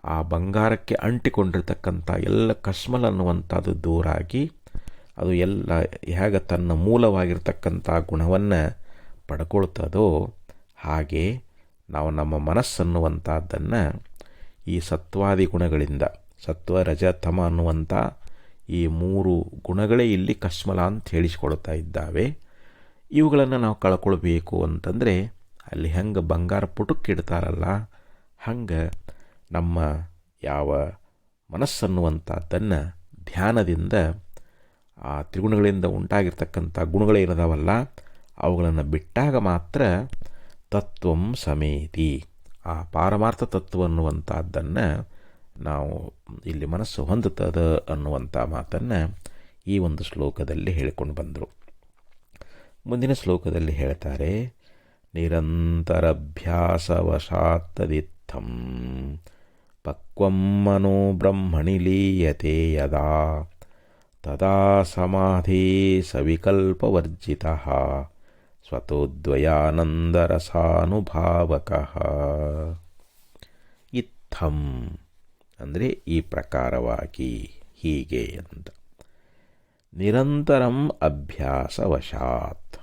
ಆ ಬಂಗಾರಕ್ಕೆ ಅಂಟಿಕೊಂಡಿರ್ತಕ್ಕಂಥ ಎಲ್ಲ ಕಶ್ಮಲ ಅನ್ನುವಂಥದ್ದು ದೂರಾಗಿ ಅದು ಎಲ್ಲ ಹೇಗೆ ತನ್ನ ಮೂಲವಾಗಿರ್ತಕ್ಕಂಥ ಗುಣವನ್ನು ಪಡ್ಕೊಳ್ತದೋ ಹಾಗೆ ನಾವು ನಮ್ಮ ಮನಸ್ಸನ್ನುವಂಥದ್ದನ್ನು ಈ ಸತ್ವಾದಿ ಗುಣಗಳಿಂದ, ಸತ್ವ ರಜ ತಮ ಅನ್ನುವಂಥ ಈ ಮೂರು ಗುಣಗಳೇ ಇಲ್ಲಿ ಕಶ್ಮಲ ಅಂತ ಹೇಳಿಸ್ಕೊಳ್ತಾ ಇದ್ದಾವೆ. ಇವುಗಳನ್ನು ನಾವು ಕಳ್ಕೊಳ್ಬೇಕು ಅಂತಂದರೆ ಅಲ್ಲಿ ಹೆಂಗೆ ಬಂಗಾರ ಪುಟಕ್ಕಿಡ್ತಾರಲ್ಲ ಹಂಗೆ ನಮ್ಮ ಯಾವ ಮನಸ್ಸನ್ನುವಂಥದ್ದನ್ನು ಧ್ಯಾನದಿಂದ ಆ ತ್ರಿಗುಣಗಳಿಂದ ಉಂಟಾಗಿರ್ತಕ್ಕಂಥ ಗುಣಗಳೇನದಾವಲ್ಲ ಅವುಗಳನ್ನು ಬಿಟ್ಟಾಗ ಮಾತ್ರ ತತ್ವಂ ಸಮೇತಿ, ಆ ಪಾರಮಾರ್ಥ ತತ್ವ ಅನ್ನುವಂಥದ್ದನ್ನು ನಾವು ಇಲ್ಲಿ ಮನಸ್ಸು ಹೊಂದುತ್ತದ ಅನ್ನುವಂಥ ಮಾತನ್ನು ಈ ಒಂದು ಶ್ಲೋಕದಲ್ಲಿ ಹೇಳಿಕೊಂಡು ಬಂದರು. ಮುಂದಿನ ಶ್ಲೋಕದಲ್ಲಿ ಹೇಳ್ತಾರೆ, ನಿರಂತರಭ್ಯಾಸವಶಾತ್ತದಿತ್ತಂ ಪಕ್ವಂ ಮನೋ ಬ್ರಹ್ಮಣಿ ಲೀಯತೆ ಯದಾ ತದಾ ಸಮಾಧಿ ಸವಿಕಲ್ಪವರ್ಜಿತಃ ಸ್ವತೋದ್ವಯಾನಂದರಸಾನುಭಾವಕಃ. ಇತ್ತಂ ಅಂದರೆ ಈ ಪ್ರಕಾರವಾಗಿ, ಹೀಗೆ ಅಂತ. ನಿರಂತರಂ ಅಭ್ಯಾಸವಶಾತ್,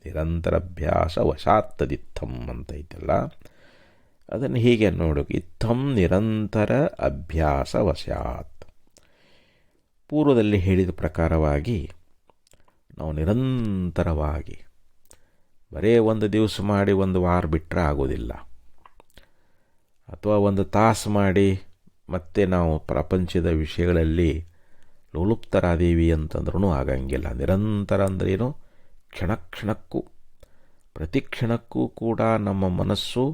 ನಿರಂತರಭ್ಯಾಸವಶಾತ್ತದಿತ್ತಂ ಅಂತ ಐತಲ್ಲ, ಅದನ್ನು ಹೀಗೆ ನೋಡು. ಇತ್ತಂ ನಿರಂತರ ಅಭ್ಯಾಸವಶಾತ್. ಪೂರ್ವದಲ್ಲಿ ಹೇಳಿದ ಪ್ರಕಾರವಾಗಿ ನಾವು ನಿರಂತರವಾಗಿ ಬರೇ ಒಂದು ದಿವಸ ಮಾಡಿ ಒಂದು ವಾರ ಬಿಟ್ಟರೆ ಆಗೋದಿಲ್ಲ, ಅಥವಾ ಒಂದು ತಾಸು ಮಾಡಿ ಮತ್ತೆ ನಾವು ಪ್ರಪಂಚದ ವಿಷಯಗಳಲ್ಲಿ ಲೋಲುಪ್ತರಾದೀವಿ ಅಂತಂದ್ರೂ ಆಗಂಗಿಲ್ಲ. ನಿರಂತರ ಅಂದ್ರೇನು? ಕ್ಷಣ ಕ್ಷಣಕ್ಕೂ, ಪ್ರತಿ ಕ್ಷಣಕ್ಕೂ ಕೂಡ ನಮ್ಮ ಮನಸ್ಸು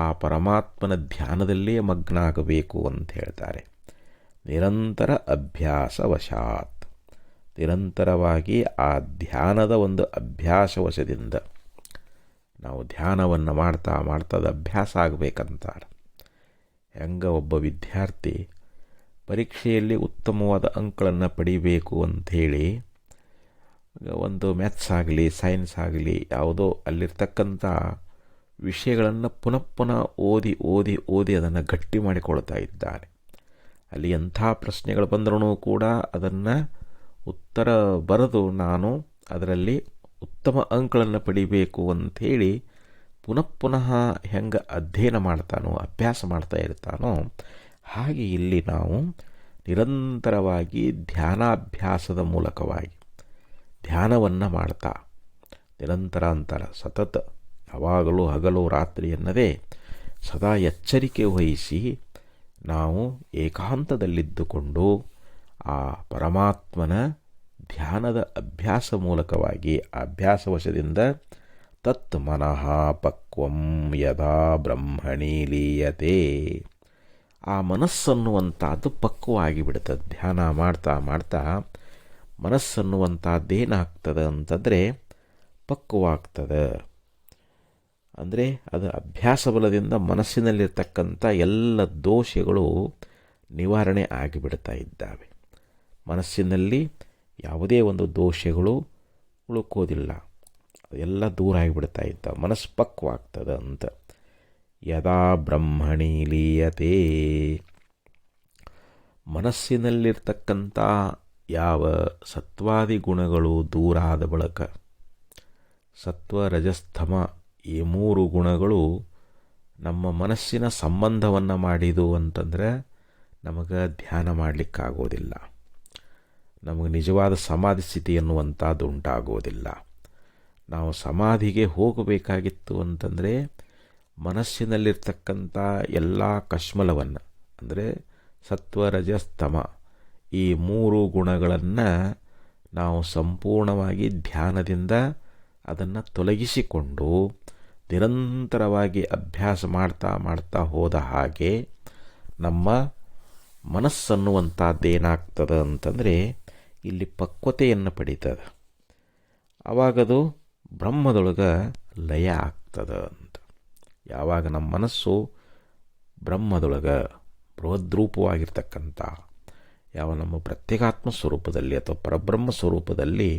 ಆ ಪರಮಾತ್ಮನ ಧ್ಯಾನದಲ್ಲೇ ಮಗ್ನ ಆಗಬೇಕು ಅಂತ ಹೇಳ್ತಾರೆ. ನಿರಂತರ ಅಭ್ಯಾಸವಶಾತ್, ನಿರಂತರವಾಗಿ ಆ ಧ್ಯಾನದ ಒಂದು ಅಭ್ಯಾಸವಶದಿಂದ ನಾವು ಧ್ಯಾನವನ್ನು ಮಾಡ್ತಾ ಮಾಡ್ತಾ ಅದು ಅಭ್ಯಾಸ ಆಗಬೇಕಂತಾರೆ. ಹೆಂಗೆ ಒಬ್ಬ ವಿದ್ಯಾರ್ಥಿ ಪರೀಕ್ಷೆಯಲ್ಲಿ ಉತ್ತಮವಾದ ಅಂಕಗಳನ್ನು ಪಡಿಬೇಕು ಅಂಥೇಳಿ ಒಂದು ಮ್ಯಾಥ್ಸ್ ಆಗಲಿ ಸೈನ್ಸ್ ಆಗಲಿ ಯಾವುದೋ ಅಲ್ಲಿರ್ತಕ್ಕಂಥ ವಿಷಯಗಳನ್ನು ಪುನಃ ಪುನಃ ಓದಿ ಓದಿ ಓದಿ ಅದನ್ನು ಗಟ್ಟಿ ಮಾಡಿಕೊಳ್ತಾ ಇದ್ದಾನೆ. ಅಲ್ಲಿ ಎಂಥ ಪ್ರಶ್ನೆಗಳು ಬಂದರೂ ಕೂಡ ಅದನ್ನು ಉತ್ತರ ಬರೆದು ನಾನು ಅದರಲ್ಲಿ ಉತ್ತಮ ಅಂಕಗಳನ್ನು ಪಡಿಬೇಕು ಅಂಥೇಳಿ ಪುನಃ ಪುನಃ ಹೆಂಗೆ ಅಧ್ಯಯನ ಮಾಡ್ತಾನೋ, ಅಭ್ಯಾಸ ಮಾಡ್ತಾ ಇರ್ತಾನೋ, ಹಾಗೆ ಇಲ್ಲಿ ನಾವು ನಿರಂತರವಾಗಿ ಧ್ಯಾನಾಭ್ಯಾಸದ ಮೂಲಕವಾಗಿ ಧ್ಯಾನವನ್ನು ಮಾಡ್ತಾ, ನಿರಂತರ ಅಂತಾರೆ ಸತತ, ಯಾವಾಗಲೂ ಹಗಲು ರಾತ್ರಿ ಎನ್ನದೇ ಸದಾ ಎಚ್ಚರಿಕೆ ವಹಿಸಿ ನಾವು ಏಕಾಂತದಲ್ಲಿದ್ದುಕೊಂಡು ಆ ಪರಮಾತ್ಮನ ಧ್ಯಾನದ ಅಭ್ಯಾಸ ಮೂಲಕವಾಗಿ ಅಭ್ಯಾಸವಶದಿಂದ ತತ್ ಮನಃ ಪಕ್ವಂ ಯದಾ ಬ್ರಹ್ಮಣಿ ಲೀಯತೆ, ಆ ಮನಸ್ಸನ್ನುವಂಥದ್ದು ಪಕ್ವವಾಗಿ ಬಿಡ್ತದೆ. ಧ್ಯಾನ ಮಾಡ್ತಾ ಮಾಡ್ತಾ ಮನಸ್ಸನ್ನುವಂಥದ್ದೇನಾಗ್ತದೆ ಅಂತಂದರೆ ಪಕ್ವವಾಗ್ತದೆ. ಅಂದರೆ ಅದು ಅಭ್ಯಾಸ ಬಲದಿಂದ ಮನಸ್ಸಿನಲ್ಲಿರ್ತಕ್ಕಂಥ ಎಲ್ಲ ದೋಷಗಳು ನಿವಾರಣೆ ಆಗಿಬಿಡ್ತಾ ಇದ್ದಾವೆ. ಮನಸ್ಸಿನಲ್ಲಿ ಯಾವುದೇ ಒಂದು ದೋಷಗಳು ಉಳ್ಕೋದಿಲ್ಲ, ಎಲ್ಲ ದೂರ ಆಗಿಬಿಡ್ತಾ ಇದ್ದಾವೆ, ಮನಸ್ಸು ಪಕ್ವಾಗ್ತದೆ ಅಂತ. ಯದಾ ಬ್ರಹ್ಮಣಿ ಲೀಯತೆ, ಮನಸ್ಸಿನಲ್ಲಿರ್ತಕ್ಕಂಥ ಯಾವ ಸತ್ವಾದಿ ಗುಣಗಳು ದೂರ ಆದ ಬಳಿಕ, ಸತ್ವ ರಜಸ್ತಮ ಈ ಮೂರು ಗುಣಗಳು ನಮ್ಮ ಮನಸ್ಸಿನ ಸಂಬಂಧವನ್ನು ಮಾಡಿದು ಅಂತಂದರೆ ನಮಗೆ ಧ್ಯಾನ ಮಾಡಲಿಕ್ಕಾಗೋದಿಲ್ಲ, ನಮಗೆ ನಿಜವಾದ ಸಮಾಧಿ ಸ್ಥಿತಿ ಎನ್ನುವಂಥದ್ದು ಉಂಟಾಗೋದಿಲ್ಲ. ನಾವು ಸಮಾಧಿಗೆ ಹೋಗಬೇಕಾಗಿತ್ತು ಅಂತಂದರೆ ಮನಸ್ಸಿನಲ್ಲಿರ್ತಕ್ಕಂಥ ಎಲ್ಲ ಕಶ್ಮಲವನ್ನು, ಅಂದರೆ ಸತ್ವ ರಜಸ್ತಮ ಈ ಮೂರು ಗುಣಗಳನ್ನು ನಾವು ಸಂಪೂರ್ಣವಾಗಿ ಧ್ಯಾನದಿಂದ ಅದನ್ನು ತೊಲಗಿಸಿಕೊಂಡು ನಿರಂತರವಾಗಿ ಅಭ್ಯಾಸ ಮಾಡ್ತಾ ಮಾಡ್ತಾ ಹೋದ ಹಾಗೆ ನಮ್ಮ ಮನಸ್ಸನ್ನುವಂಥದ್ದೇನಾಗ್ತದೆ ಅಂತಂದರೆ ಇಲ್ಲಿ ಪಕ್ವತೆಯನ್ನು ಪಡೀತದೆ. ಆವಾಗದು ಬ್ರಹ್ಮದೊಳಗೆ ಲಯ ಆಗ್ತದೆ ಅಂತ. ಯಾವಾಗ ನಮ್ಮ ಮನಸ್ಸು ಬ್ರಹ್ಮದೊಳಗೆ ಬೃಹದ್ರೂಪವಾಗಿರ್ತಕ್ಕಂಥ ಯಾವ ನಮ್ಮ ಪ್ರತ್ಯೇಕಾತ್ಮ ಸ್ವರೂಪದಲ್ಲಿ ಅಥವಾ ಪರಬ್ರಹ್ಮ ಸ್ವರೂಪದಲ್ಲಿ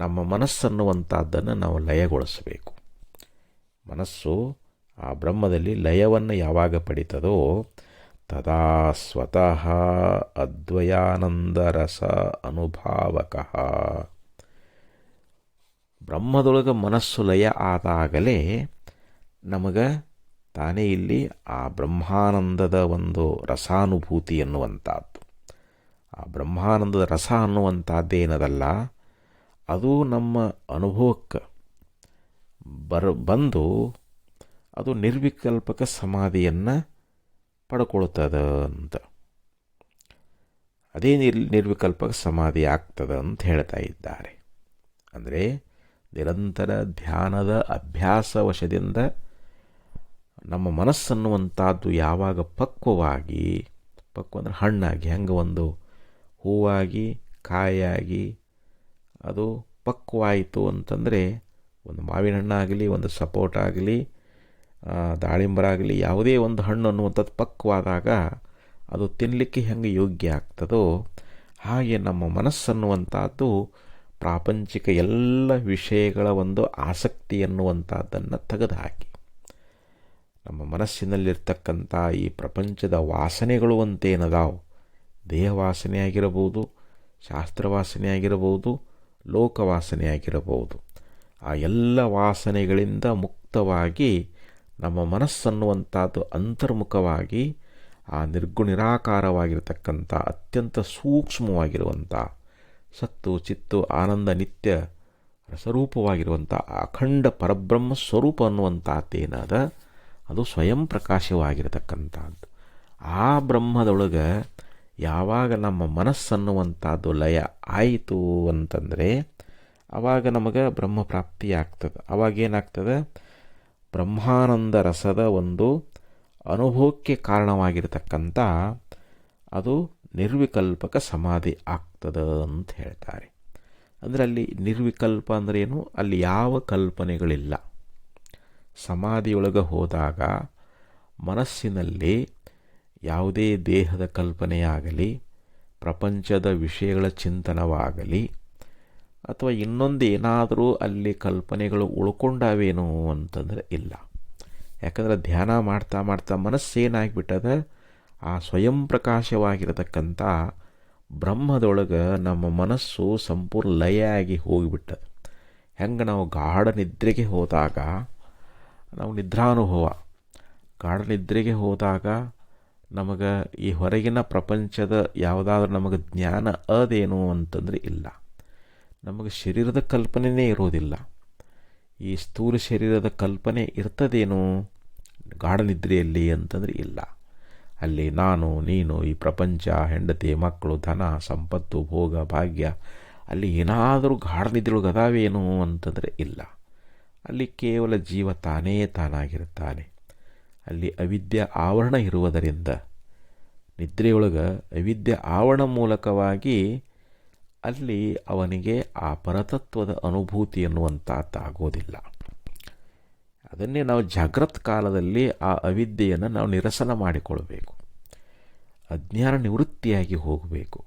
ನಮ್ಮ ಮನಸ್ಸನ್ನುವಂಥದ್ದನ್ನು ನಾವು ಲಯಗೊಳಿಸಬೇಕು. ಮನಸ್ಸು ಆ ಬ್ರಹ್ಮದಲ್ಲಿ ಲಯವನ್ನು ಯಾವಾಗ ಪಡಿತದೋ ತದಾ ಸ್ವತಃ ಅದ್ವಯಾನಂದರಸ ಅನುಭಾವಕಃ. ಬ್ರಹ್ಮದೊಳಗೆ ಮನಸ್ಸು ಲಯ ಆದಾಗಲೇ ನಮಗೆ ತಾನೇ ಇಲ್ಲಿ ಆ ಬ್ರಹ್ಮಾನಂದದ ಒಂದು ರಸಾನುಭೂತಿ ಎನ್ನುವಂಥದ್ದು, ಆ ಬ್ರಹ್ಮಾನಂದದ ರಸ ಅನ್ನುವಂಥದ್ದೇನದಲ್ಲ, ಅದು ನಮ್ಮ ಅನುಭವಕ್ಕೆ ಬಂದು ಅದು ನಿರ್ವಿಕಲ್ಪಕ ಸಮಾಧಿಯನ್ನು ಪಡ್ಕೊಳ್ತದೆ ಅಂತ. ಅದೇ ನಿರ್ವಿಕಲ್ಪಕ ಸಮಾಧಿ ಆಗ್ತದೆ ಅಂತ ಹೇಳ್ತಾ ಇದ್ದಾರೆ. ಅಂದರೆ ನಿರಂತರ ಧ್ಯಾನದ ಅಭ್ಯಾಸ ವಶದಿಂದ ನಮ್ಮ ಮನಸ್ಸನ್ನುವಂಥದ್ದು ಯಾವಾಗ ಪಕ್ವವಾಗಿ ಪಕ್ವ ಅಂದರೆ ಹಣ್ಣಾಗಿ, ಹೆಂಗೆ ಒಂದು ಹೂವಾಗಿ ಕಾಯಾಗಿ ಅದು ಪಕ್ವಾಯಿತು ಅಂತಂದರೆ, ಒಂದು ಮಾವಿನ ಹಣ್ಣಾಗಲಿ, ಒಂದು ಸಪೋಟ ಆಗಲಿ, ದಾಳಿಂಬರಾಗಲಿ, ಯಾವುದೇ ಒಂದು ಹಣ್ಣು ಅನ್ನುವಂಥದ್ದು ಪಕ್ವಾದಾಗ ಅದು ತಿನ್ನಲಿಕ್ಕೆ ಹೆಂಗೆ ಯೋಗ್ಯ ಆಗ್ತದೋ ಹಾಗೆ ನಮ್ಮ ಮನಸ್ಸನ್ನುವಂಥದ್ದು ಪ್ರಾಪಂಚಿಕ ಎಲ್ಲ ವಿಷಯಗಳ ಒಂದು ಆಸಕ್ತಿ ಎನ್ನುವಂಥದ್ದನ್ನು ತೆಗೆದುಹಾಕಿ ನಮ್ಮ ಮನಸ್ಸಿನಲ್ಲಿರ್ತಕ್ಕಂಥ ಈ ಪ್ರಪಂಚದ ವಾಸನೆಗಳು ಅಂತೇನದಾವು, ದೇಹ ವಾಸನೆ ಆಗಿರಬಹುದು, ಶಾಸ್ತ್ರವಾಸನೆ ಆಗಿರಬಹುದು, ಲೋಕವಾಸನೆ ಆಗಿರಬಹುದು, ಆ ಎಲ್ಲ ವಾಸನೆಗಳಿಂದ ಮುಕ್ತವಾಗಿ ನಮ್ಮ ಮನಸ್ಸನ್ನುವಂಥದ್ದು ಅಂತರ್ಮುಖವಾಗಿ ಆ ನಿರಾಕಾರವಾಗಿರತಕ್ಕಂಥ ಅತ್ಯಂತ ಸೂಕ್ಷ್ಮವಾಗಿರುವಂಥ ಸತ್ತು ಚಿತ್ತು ಆನಂದ ನಿತ್ಯ ರಸರೂಪವಾಗಿರುವಂಥ ಅಖಂಡ ಪರಬ್ರಹ್ಮ ಸ್ವರೂಪ ಅನ್ನುವಂಥದ್ದೇನಾದ ಅದು ಸ್ವಯಂ ಪ್ರಕಾಶವಾಗಿರತಕ್ಕಂಥದ್ದು. ಆ ಬ್ರಹ್ಮದೊಳಗೆ ಯಾವಾಗ ನಮ್ಮ ಮನಸ್ಸನ್ನುವಂಥದ್ದು ಲಯ ಆಯಿತು ಅಂತಂದರೆ ಆವಾಗ ನಮಗೆ ಬ್ರಹ್ಮ ಪ್ರಾಪ್ತಿ ಆಗ್ತದೆ. ಅವಾಗೇನಾಗ್ತದೆ, ಬ್ರಹ್ಮಾನಂದ ರಸದ ಒಂದು ಅನುಭವಕ್ಕೆ ಕಾರಣವಾಗಿರತಕ್ಕಂಥ ಅದು ನಿರ್ವಿಕಲ್ಪಕ ಸಮಾಧಿ ಆಗ್ತದೆ ಅಂತ ಹೇಳ್ತಾರೆ. ಅಂದರೆ ಅಲ್ಲಿ ನಿರ್ವಿಕಲ್ಪ ಅಂದರೆ ಏನು, ಅಲ್ಲಿ ಯಾವ ಕಲ್ಪನೆಗಳಿಲ್ಲ. ಸಮಾಧಿಯೊಳಗೆ ಹೋದಾಗ ಮನಸ್ಸಿನಲ್ಲಿ ಯಾವುದೇ ದೇಹದ ಕಲ್ಪನೆಯಾಗಲಿ, ಪ್ರಪಂಚದ ವಿಷಯಗಳ ಚಿಂತನವಾಗಲಿ, ಅಥವಾ ಇನ್ನೊಂದು ಏನಾದರೂ ಅಲ್ಲಿ ಕಲ್ಪನೆಗಳು ಉಳ್ಕೊಂಡಾವೇನು ಅಂತಂದರೆ ಇಲ್ಲ. ಯಾಕಂದರೆ ಧ್ಯಾನ ಮಾಡ್ತಾ ಮಾಡ್ತಾ ಮನಸ್ಸೇನಾಗಿಬಿಟ್ಟದ, ಆ ಸ್ವಯಂ ಪ್ರಕಾಶವಾಗಿರತಕ್ಕಂಥ ಬ್ರಹ್ಮದೊಳಗೆ ನಮ್ಮ ಮನಸ್ಸು ಸಂಪೂರ್ಣ ಲಯ ಆಗಿ ಹೋಗಿಬಿಟ್ಟದ. ಹೆಂಗೆ ನಾವು ಗಾಢ ನಿದ್ರೆಗೆ ಹೋದಾಗ, ನಾವು ನಿದ್ರಾನುಭವ, ಗಾಢ ನಿದ್ರೆಗೆ ಹೋದಾಗ ನಮಗೆ ಈ ಹೊರಗಿನ ಪ್ರಪಂಚದ ಯಾವುದಾದ್ರೂ ನಮಗೆ ಜ್ಞಾನ ಅದೇನು ಅಂತಂದರೆ ಇಲ್ಲ. ನಮಗೆ ಶರೀರದ ಕಲ್ಪನೆಯೇ ಇರೋದಿಲ್ಲ. ಈ ಸ್ಥೂಲ ಶರೀರದ ಕಲ್ಪನೆ ಇರ್ತದೇನು ಗಾಢ ನಿದ್ರೆಯಲ್ಲಿ ಅಂತಂದರೆ ಇಲ್ಲ. ಅಲ್ಲಿ ನಾನು ನೀನು, ಈ ಪ್ರಪಂಚ, ಹೆಂಡತಿ, ಮಕ್ಕಳು, ಧನ, ಸಂಪತ್ತು, ಭೋಗ, ಭಾಗ್ಯ, ಅಲ್ಲಿ ಏನಾದರೂ ಗಾಢ ನಿದ್ರೆಯೊಳಗೆ ಅದಾವೇನು ಅಂತಂದರೆ ಇಲ್ಲ. ಅಲ್ಲಿ ಕೇವಲ ಜೀವ ತಾನೇ ತಾನಾಗಿರುತ್ತಾನೆ. ಅಲ್ಲಿ ಅವಿದ್ಯೆ ಆವರಣ ಇರುವುದರಿಂದ ನಿದ್ರೆಯೊಳಗೆ ಅವಿದ್ಯೆ ಆವರಣ ಮೂಲಕವಾಗಿ ಅಲ್ಲಿ ಅವನಿಗೆ ಆ ಪರತತ್ವದ ಅನುಭೂತಿ ಎನ್ನುವಂಥದ್ದಾಗೋದಿಲ್ಲ. ಅದನ್ನೇ ನಾವು ಜಾಗೃತ್ ಕಾಲದಲ್ಲಿ ಆ ಅವಿದ್ಯೆಯನ್ನು ನಾವು ನಿರಸನ ಮಾಡಿಕೊಳ್ಬೇಕು, ಅಜ್ಞಾನ ನಿವೃತ್ತಿಯಾಗಿ ಹೋಗಬೇಕು.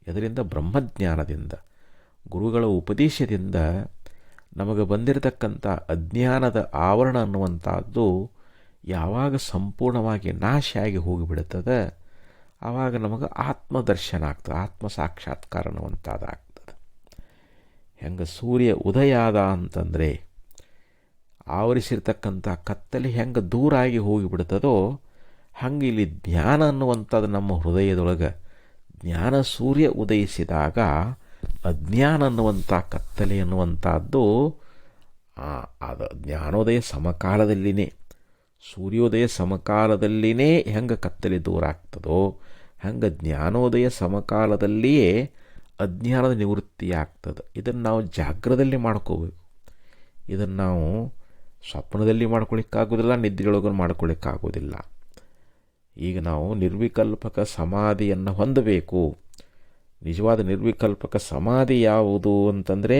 ಇದರಿಂದ ಬ್ರಹ್ಮಜ್ಞಾನದಿಂದ, ಗುರುಗಳ ಉಪದೇಶದಿಂದ ನಮಗೆ ಬಂದಿರತಕ್ಕಂಥ ಅಜ್ಞಾನದ ಆವರಣ ಅನ್ನುವಂಥದ್ದು ಯಾವಾಗ ಸಂಪೂರ್ಣವಾಗಿ ನಾಶ ಆಗಿ ಹೋಗಿಬಿಡುತ್ತದೆ, ಆವಾಗ ನಮಗೆ ಆತ್ಮದರ್ಶನ ಆಗ್ತದೆ, ಆತ್ಮ ಸಾಕ್ಷಾತ್ಕಾರ ಅನ್ನುವಂಥದ್ದಾಗ್ತದೆ. ಹೆಂಗೆ ಸೂರ್ಯ ಉದಯ ಆದ ಅಂತಂದರೆ ಆವರಿಸಿರ್ತಕ್ಕಂಥ ಕತ್ತಲೆ ಹೆಂಗೆ ದೂರಾಗಿ ಹೋಗಿಬಿಡ್ತದೋ ಹಂಗೆ ಇಲ್ಲಿ ಜ್ಞಾನ ಅನ್ನುವಂಥದ್ದು ನಮ್ಮ ಹೃದಯದೊಳಗೆ ಜ್ಞಾನ ಸೂರ್ಯ ಉದಯಿಸಿದಾಗ ಅಜ್ಞಾನ ಅನ್ನುವಂಥ ಕತ್ತಲೆ ಅನ್ನುವಂಥದ್ದು ಅದು ಜ್ಞಾನೋದಯ ಸಮಕಾಲದಲ್ಲಿನೇ, ಸೂರ್ಯೋದಯ ಸಮಕಾಲದಲ್ಲಿನೇ ಹೆಂಗೆ ಕತ್ತಲೆ ದೂರ ಆಗ್ತದೋ ಹಂಗೆ ಜ್ಞಾನೋದಯ ಸಮಕಾಲದಲ್ಲಿಯೇ ಅಜ್ಞಾನದ ನಿವೃತ್ತಿ ಆಗ್ತದೆ. ಇದನ್ನು ನಾವು ಜಾಗ್ರದಲ್ಲಿ ಮಾಡ್ಕೋಬೇಕು. ಇದನ್ನು ನಾವು ಸ್ವಪ್ನದಲ್ಲಿ ಮಾಡ್ಕೊಳ್ಳಿಕ್ಕಾಗೋದಿಲ್ಲ, ನಿದ್ರೆಯೊಳಗೂ ಮಾಡ್ಕೊಳ್ಳಿಕ್ಕಾಗೋದಿಲ್ಲ. ಈಗ ನಾವು ನಿರ್ವಿಕಲ್ಪಕ ಸಮಾಧಿಯನ್ನು ಹೊಂದಬೇಕು. ನಿಜವಾದ ನಿರ್ವಿಕಲ್ಪಕ ಸಮಾಧಿ ಯಾವುದು ಅಂತಂದರೆ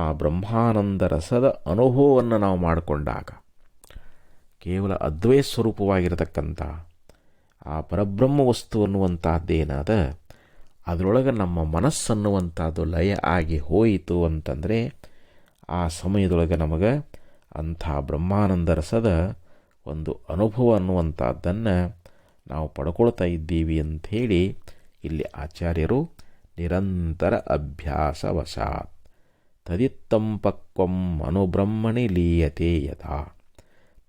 ಆ ಬ್ರಹ್ಮಾನಂದ ರಸದ ಅನುಭವವನ್ನು ನಾವು ಮಾಡಿಕೊಂಡಾಗ ಕೇವಲ ಅದ್ವೈತ ಸ್ವರೂಪವಾಗಿರತಕ್ಕಂಥ ಆ ಪರಬ್ರಹ್ಮ ವಸ್ತು ಅನ್ನುವಂಥದ್ದೇನಾದ ಅದರೊಳಗೆ ನಮ್ಮ ಮನಸ್ಸನ್ನುವಂಥದ್ದು ಲಯ ಆಗಿ ಹೋಯಿತು ಅಂತಂದರೆ ಆ ಸಮಯದೊಳಗೆ ನಮಗೆ ಅಂಥ ಬ್ರಹ್ಮಾನಂದ ರಸದ ಒಂದು ಅನುಭವ ಅನ್ನುವಂಥದ್ದನ್ನು ನಾವು ಪಡ್ಕೊಳ್ತಾ ಇದ್ದೀವಿ ಅಂಥೇಳಿ ಇಲ್ಲಿ ಆಚಾರ್ಯರು ನಿರಂತರ ಅಭ್ಯಾಸವಶಾತ್ ತದಿತ್ತಂ ಪಕ್ವಂ ಅನುಬ್ರಹ್ಮಣಿ ಲೀಯತೆ ಯಥಾ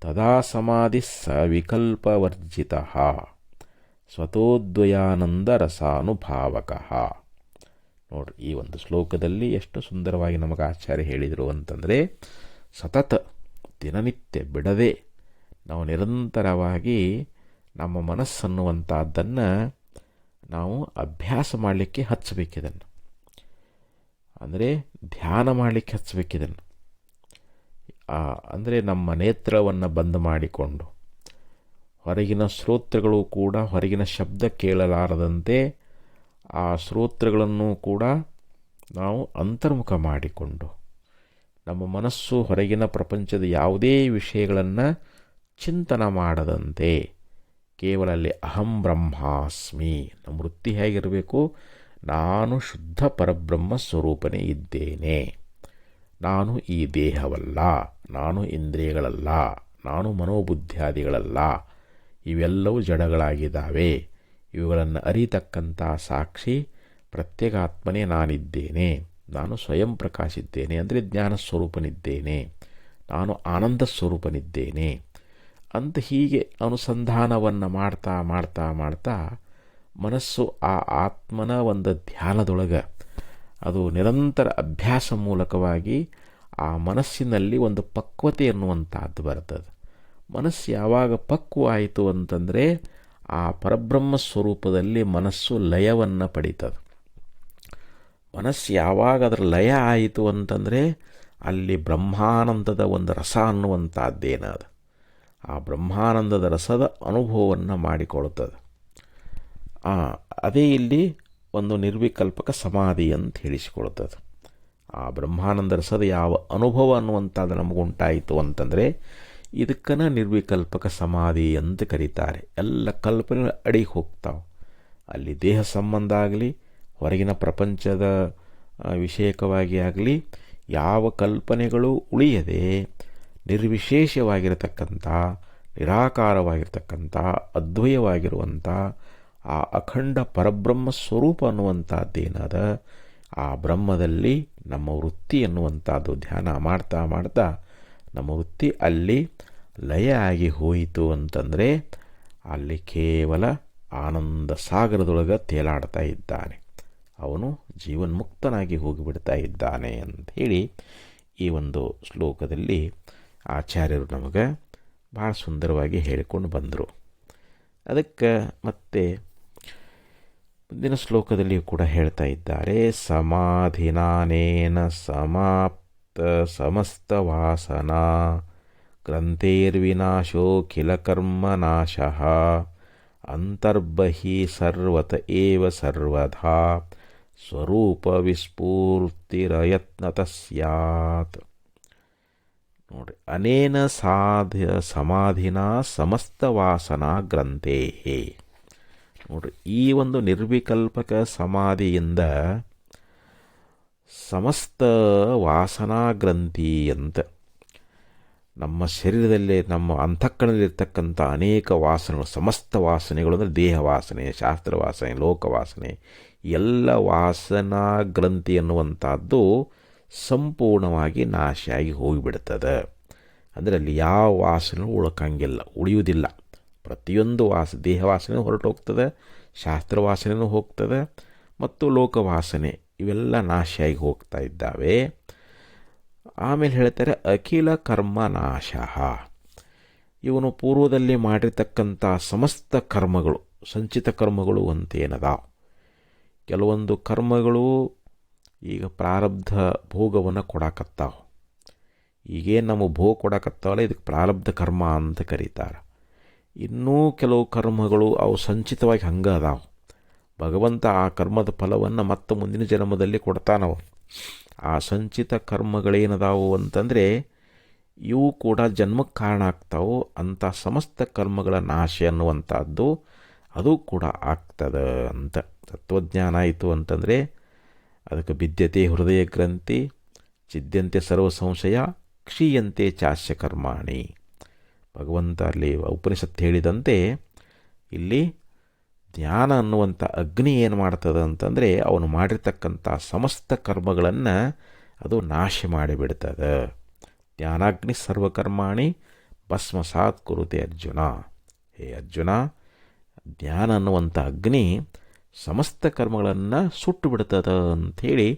ತದಾ ಸಮಾಧಿ ಸವಿಕಲ್ಪವರ್ಜಿತ ಸ್ವತೋದ್ವಯಾನಂದ ರಸಾನುಭಾವಕ. ನೋಡ್ರಿ, ಈ ಒಂದು ಶ್ಲೋಕದಲ್ಲಿ ಎಷ್ಟು ಸುಂದರವಾಗಿ ನಮಗೆ ಆಚಾರ್ಯ ಹೇಳಿದರು ಅಂತಂದರೆ, ಸತತ ದಿನನಿತ್ಯ ಬಿಡದೆ ನಾವು ನಿರಂತರವಾಗಿ ನಮ್ಮ ಮನಸ್ಸನ್ನುವಂಥದ್ದನ್ನು ನಾವು ಅಭ್ಯಾಸ ಮಾಡಲಿಕ್ಕೆ ಹಚ್ಚಬೇಕಿದನ್ನು, ಅಂದರೆ ಧ್ಯಾನ ಮಾಡಲಿಕ್ಕೆ ಹಚ್ಚಬೇಕಿದನ್ನು. ಅಂದರೆ ನಮ್ಮ ನೇತ್ರವನ್ನು ಬಂದ್ ಮಾಡಿಕೊಂಡು ಹೊರಗಿನ ಶ್ರೋತ್ರಗಳು ಕೂಡ ಹೊರಗಿನ ಶಬ್ದ ಕೇಳಲಾರದಂತೆ ಆ ಶ್ರೋತ್ರಗಳನ್ನು ಕೂಡ ನಾವು ಅಂತರ್ಮುಖ ಮಾಡಿಕೊಂಡು ನಮ್ಮ ಮನಸ್ಸು ಹೊರಗಿನ ಪ್ರಪಂಚದ ಯಾವುದೇ ವಿಷಯಗಳನ್ನು ಚಿಂತನೆ ಮಾಡದಂತೆ ಕೇವಲ ಅಲ್ಲಿ ಅಹಂ ಬ್ರಹ್ಮಾಸ್ಮಿ, ನಮ್ಮ ವೃತ್ತಿ ಹೇಗಿರಬೇಕು, ನಾನು ಶುದ್ಧ ಪರಬ್ರಹ್ಮ ಸ್ವರೂಪನೇ ಇದ್ದೇನೆ, ನಾನು ಈ ದೇಹವಲ್ಲ, ನಾನು ಇಂದ್ರಿಯಗಳಲ್ಲ, ನಾನು ಮನೋಬುದ್ಧಿಯಾದಿಗಳಲ್ಲ, ಇವೆಲ್ಲವೂ ಜಡಗಳಾಗಿದ್ದಾವೆ, ಇವುಗಳನ್ನು ಅರಿತಕ್ಕಂಥ ಸಾಕ್ಷಿ ಪ್ರತ್ಯೇಗಾತ್ಮನೇ ನಾನಿದ್ದೇನೆ, ನಾನು ಸ್ವಯಂ ಪ್ರಕಾಶಿದ್ದೇನೆ ಅಂದರೆ ಜ್ಞಾನ ಸ್ವರೂಪನಿದ್ದೇನೆ, ನಾನು ಆನಂದ ಸ್ವರೂಪನಿದ್ದೇನೆ ಅಂತ ಹೀಗೆ ಅನುಸಂಧಾನವನ್ನು ಮಾಡ್ತಾ ಮಾಡ್ತಾ ಮಾಡ್ತಾ ಮನಸ್ಸು ಆ ಆತ್ಮನ ಒಂದು ಧ್ಯಾನದೊಳಗೆ ಅದು ನಿರಂತರ ಅಭ್ಯಾಸ ಮೂಲಕವಾಗಿ ಆ ಮನಸ್ಸಿನಲ್ಲಿ ಒಂದು ಪಕ್ವತೆ ಎನ್ನುವಂಥದ್ದು ಬರ್ತದೆ. ಮನಸ್ಸು ಯಾವಾಗ ಪಕ್ವ ಆಯಿತು ಅಂತಂದರೆ ಆ ಪರಬ್ರಹ್ಮ ಸ್ವರೂಪದಲ್ಲಿ ಮನಸ್ಸು ಲಯವನ್ನು ಪಡೀತದೆ. ಮನಸ್ಸು ಯಾವಾಗ ಅದರ ಲಯ ಆಯಿತು ಅಂತಂದರೆ ಅಲ್ಲಿ ಬ್ರಹ್ಮಾನಂದದ ಒಂದು ರಸ ಅನ್ನುವಂಥದ್ದೇನದು, ಆ ಬ್ರಹ್ಮಾನಂದದ ರಸದ ಅನುಭವವನ್ನು ಮಾಡಿಕೊಳ್ತದೆ. ಅದೇ ಇಲ್ಲಿ ಒಂದು ನಿರ್ವಿಕಲ್ಪಕ ಸಮಾಧಿ ಅಂತ ಹೇಳಿಸಿಕೊಳ್ತದೆ. ಆ ಬ್ರಹ್ಮಾನಂದ ರಸದ ಯಾವ ಅನುಭವ ಅನ್ನುವಂಥದ್ದು ನಮಗುಂಟಾಯಿತು ಅಂತಂದರೆ ಇದಕ್ಕನ ನಿರ್ವಿಕಲ್ಪಕ ಸಮಾಧಿ ಅಂತ ಕರೀತಾರೆ. ಎಲ್ಲ ಕಲ್ಪನೆಗಳು ಅಡಿಗೆ ಹೋಗ್ತಾವೆ. ಅಲ್ಲಿ ದೇಹ ಸಂಬಂಧ ಆಗಲಿ ಹೊರಗಿನ ಪ್ರಪಂಚದ ವಿಷಯಕವಾಗಿ ಆಗಲಿ ಯಾವ ಕಲ್ಪನೆಗಳು ಉಳಿಯದೆ ನಿರ್ವಿಶೇಷವಾಗಿರತಕ್ಕಂಥ ನಿರಾಕಾರವಾಗಿರ್ತಕ್ಕಂಥ ಅದ್ವಯವಾಗಿರುವಂಥ ಆ ಅಖಂಡ ಪರಬ್ರಹ್ಮ ಸ್ವರೂಪ ಅನ್ನುವಂಥದ್ದೇನಾದ ಆ ಬ್ರಹ್ಮದಲ್ಲಿ ನಮ್ಮ ವೃತ್ತಿ ಎನ್ನುವಂಥದ್ದು ಧ್ಯಾನ ಮಾಡ್ತಾ ಮಾಡ್ತಾ ನಮ್ಮ ವೃತ್ತಿ ಅಲ್ಲಿ ಲಯ ಆಗಿ ಹೋಯಿತು ಅಂತಂದರೆ ಅಲ್ಲಿ ಕೇವಲ ಆನಂದ ಸಾಗರದೊಳಗೆ ತೇಲಾಡ್ತಾ ಇದ್ದಾನೆ, ಅವನು ಜೀವನ್ಮುಕ್ತನಾಗಿ ಹೋಗಿಬಿಡ್ತಾ ಇದ್ದಾನೆ ಅಂತ ಹೇಳಿ ಈ ಒಂದು ಶ್ಲೋಕದಲ್ಲಿ ಆಚಾರ್ಯರು ನಮಗೆ ಭಾಳ ಸುಂದರವಾಗಿ ಹೇಳಿಕೊಂಡು ಬಂದರು. ಅದಕ್ಕೆ ಮತ್ತೆ ಮುಂದಿನ ಶ್ಲೋಕದಲ್ಲಿ ಕೂಡ ಹೇಳ್ತಾ ಇದ್ದಾರೆ, ಸಮಾಧಿನಾನೇನ ಸಮಾಪ್ತ ಸಮಸ್ತ ವಾಸನಾ ಗ್ರಂಥೇರ್ವಿನಾಶೋಖಿಲ ಕರ್ಮನಾಶಃ ಅಂತರ್ಬಹಿ ಸರ್ವತ ಏವ ಸರ್ವಧಾ ಸ್ವರೂಪ ವಿಸ್ಫೂರ್ತಿರಯತ್ನತ ಸ್ಯಾತ್. ನೋಡ್ರಿ, ಅನೇನ ಸಮಾಧಿನ ಸಮಸ್ತ ವಾಸನಾ ಗ್ರಂಥೇ. ನೋಡ್ರಿ, ಈ ಒಂದು ನಿರ್ವಿಕಲ್ಪಕ ಸಮಾಧಿಯಿಂದ ಸಮಸ್ತ ವಾಸನಾ ಗ್ರಂಥಿ ಅಂತ ನಮ್ಮ ಶರೀರದಲ್ಲಿ ನಮ್ಮ ಅಂತಃಕರಣದಲ್ಲಿರ್ತಕ್ಕಂಥ ಅನೇಕ ವಾಸನೆಗಳು, ಸಮಸ್ತ ವಾಸನೆಗಳು ಅಂದರೆ ದೇಹ ವಾಸನೆ, ಶಾಸ್ತ್ರ ವಾಸನೆ, ಲೋಕವಾಸನೆ, ಎಲ್ಲ ವಾಸನಾ ಗ್ರಂಥಿ ಅನ್ನುವಂಥದ್ದು ಸಂಪೂರ್ಣವಾಗಿ ನಾಶ ಆಗಿ ಹೋಗಿಬಿಡ್ತದೆ. ಅಂದರೆ ಅಲ್ಲಿ ಯಾವ ವಾಸನೆ ಉಳಿಯುವುದಿಲ್ಲ. ಪ್ರತಿಯೊಂದು ದೇಹ ವಾಸನೆ ಹೊರಟು ಹೋಗ್ತದೆ, ಶಾಸ್ತ್ರ ವಾಸನೆಯೂ ಹೋಗ್ತದೆ ಮತ್ತು ಲೋಕವಾಸನೆ ಇವೆಲ್ಲ ನಾಶಿಯಾಗಿ ಹೋಗ್ತಾ ಇದ್ದಾವೆ. ಆಮೇಲೆ ಹೇಳ್ತಾರೆ ಅಖಿಲ ಕರ್ಮ ನಾಶ. ಇವನು ಪೂರ್ವದಲ್ಲಿ ಮಾಡಿರ್ತಕ್ಕಂಥ ಸಮಸ್ತ ಕರ್ಮಗಳು, ಸಂಚಿತ ಕರ್ಮಗಳು ಅಂತೇನದಾವ, ಕೆಲವೊಂದು ಕರ್ಮಗಳು ಈಗ ಪ್ರಾರಬ್ಧ ಭೋಗವನ್ನು ಕೊಡಾಕತ್ತಾವ. ಈಗೇನು ನಮಗೆ ಭೋಗ ಕೊಡಾಕತ್ತಾವಲ್ಲ ಇದಕ್ಕೆ ಪ್ರಾರಬ್ಧ ಕರ್ಮ ಅಂತ ಕರೀತಾರೆ. ಇನ್ನೂ ಕೆಲವು ಕರ್ಮಗಳು ಅವು ಸಂಚಿತವಾಗಿ ಹಂಗೆ ಅದಾವೆ. ಭಗವಂತ ಆ ಕರ್ಮದ ಫಲವನ್ನು ಮತ್ತೆ ಮುಂದಿನ ಜನ್ಮದಲ್ಲಿ ಕೊಡ್ತಾನವ. ಆ ಸಂಚಿತ ಕರ್ಮಗಳೇನದಾವು ಅಂತಂದರೆ ಇವು ಕೂಡ ಜನ್ಮಕ್ಕೆ ಕಾರಣ ಆಗ್ತಾವೆ. ಅಂಥ ಸಮಸ್ತ ಕರ್ಮಗಳ ನಾಶ ಅನ್ನುವಂಥದ್ದು ಅದು ಕೂಡ ಆಗ್ತದೆ ಅಂತ. ತತ್ವಜ್ಞಾನ ಆಯಿತು ಅಂತಂದರೆ ಅದಕ್ಕೆ ಬಿದ್ಯತೆ ಹೃದಯ ಗ್ರಂಥಿ, ಚಿದ್ಯಂತೆ ಸರ್ವ ಸಂಶಯ, ಕ್ಷೀಯಂತೆ ಚಾಸ್ಯ ಕರ್ಮಾಣಿ. ಭಗವಂತ ಅಲ್ಲಿ ಉಪನಿಷತ್ತು ಹೇಳಿದಂತೆ ಇಲ್ಲಿ ಜ್ಞಾನ ಅನ್ನುವಂಥ ಅಗ್ನಿ ಏನು ಮಾಡ್ತದೆ ಅಂತಂದರೆ ಅವನು ಮಾಡಿರ್ತಕ್ಕಂಥ ಸಮಸ್ತ ಕರ್ಮಗಳನ್ನು ಅದು ನಾಶ ಮಾಡಿಬಿಡ್ತದೆ. ಜ್ಞಾನಾಗ್ನಿ ಸರ್ವಕರ್ಮಾಣಿ ಭಸ್ಮಸಾತ್ ಕುರುತೆ ಅರ್ಜುನ. ಹೇ ಅರ್ಜುನ, ಜ್ಞಾನ ಅನ್ನುವಂಥ ಅಗ್ನಿ ಸಮಸ್ತ ಕರ್ಮಗಳನ್ನು ಸುಟ್ಟು ಬಿಡ್ತದೆ ಅಂಥೇಳಿ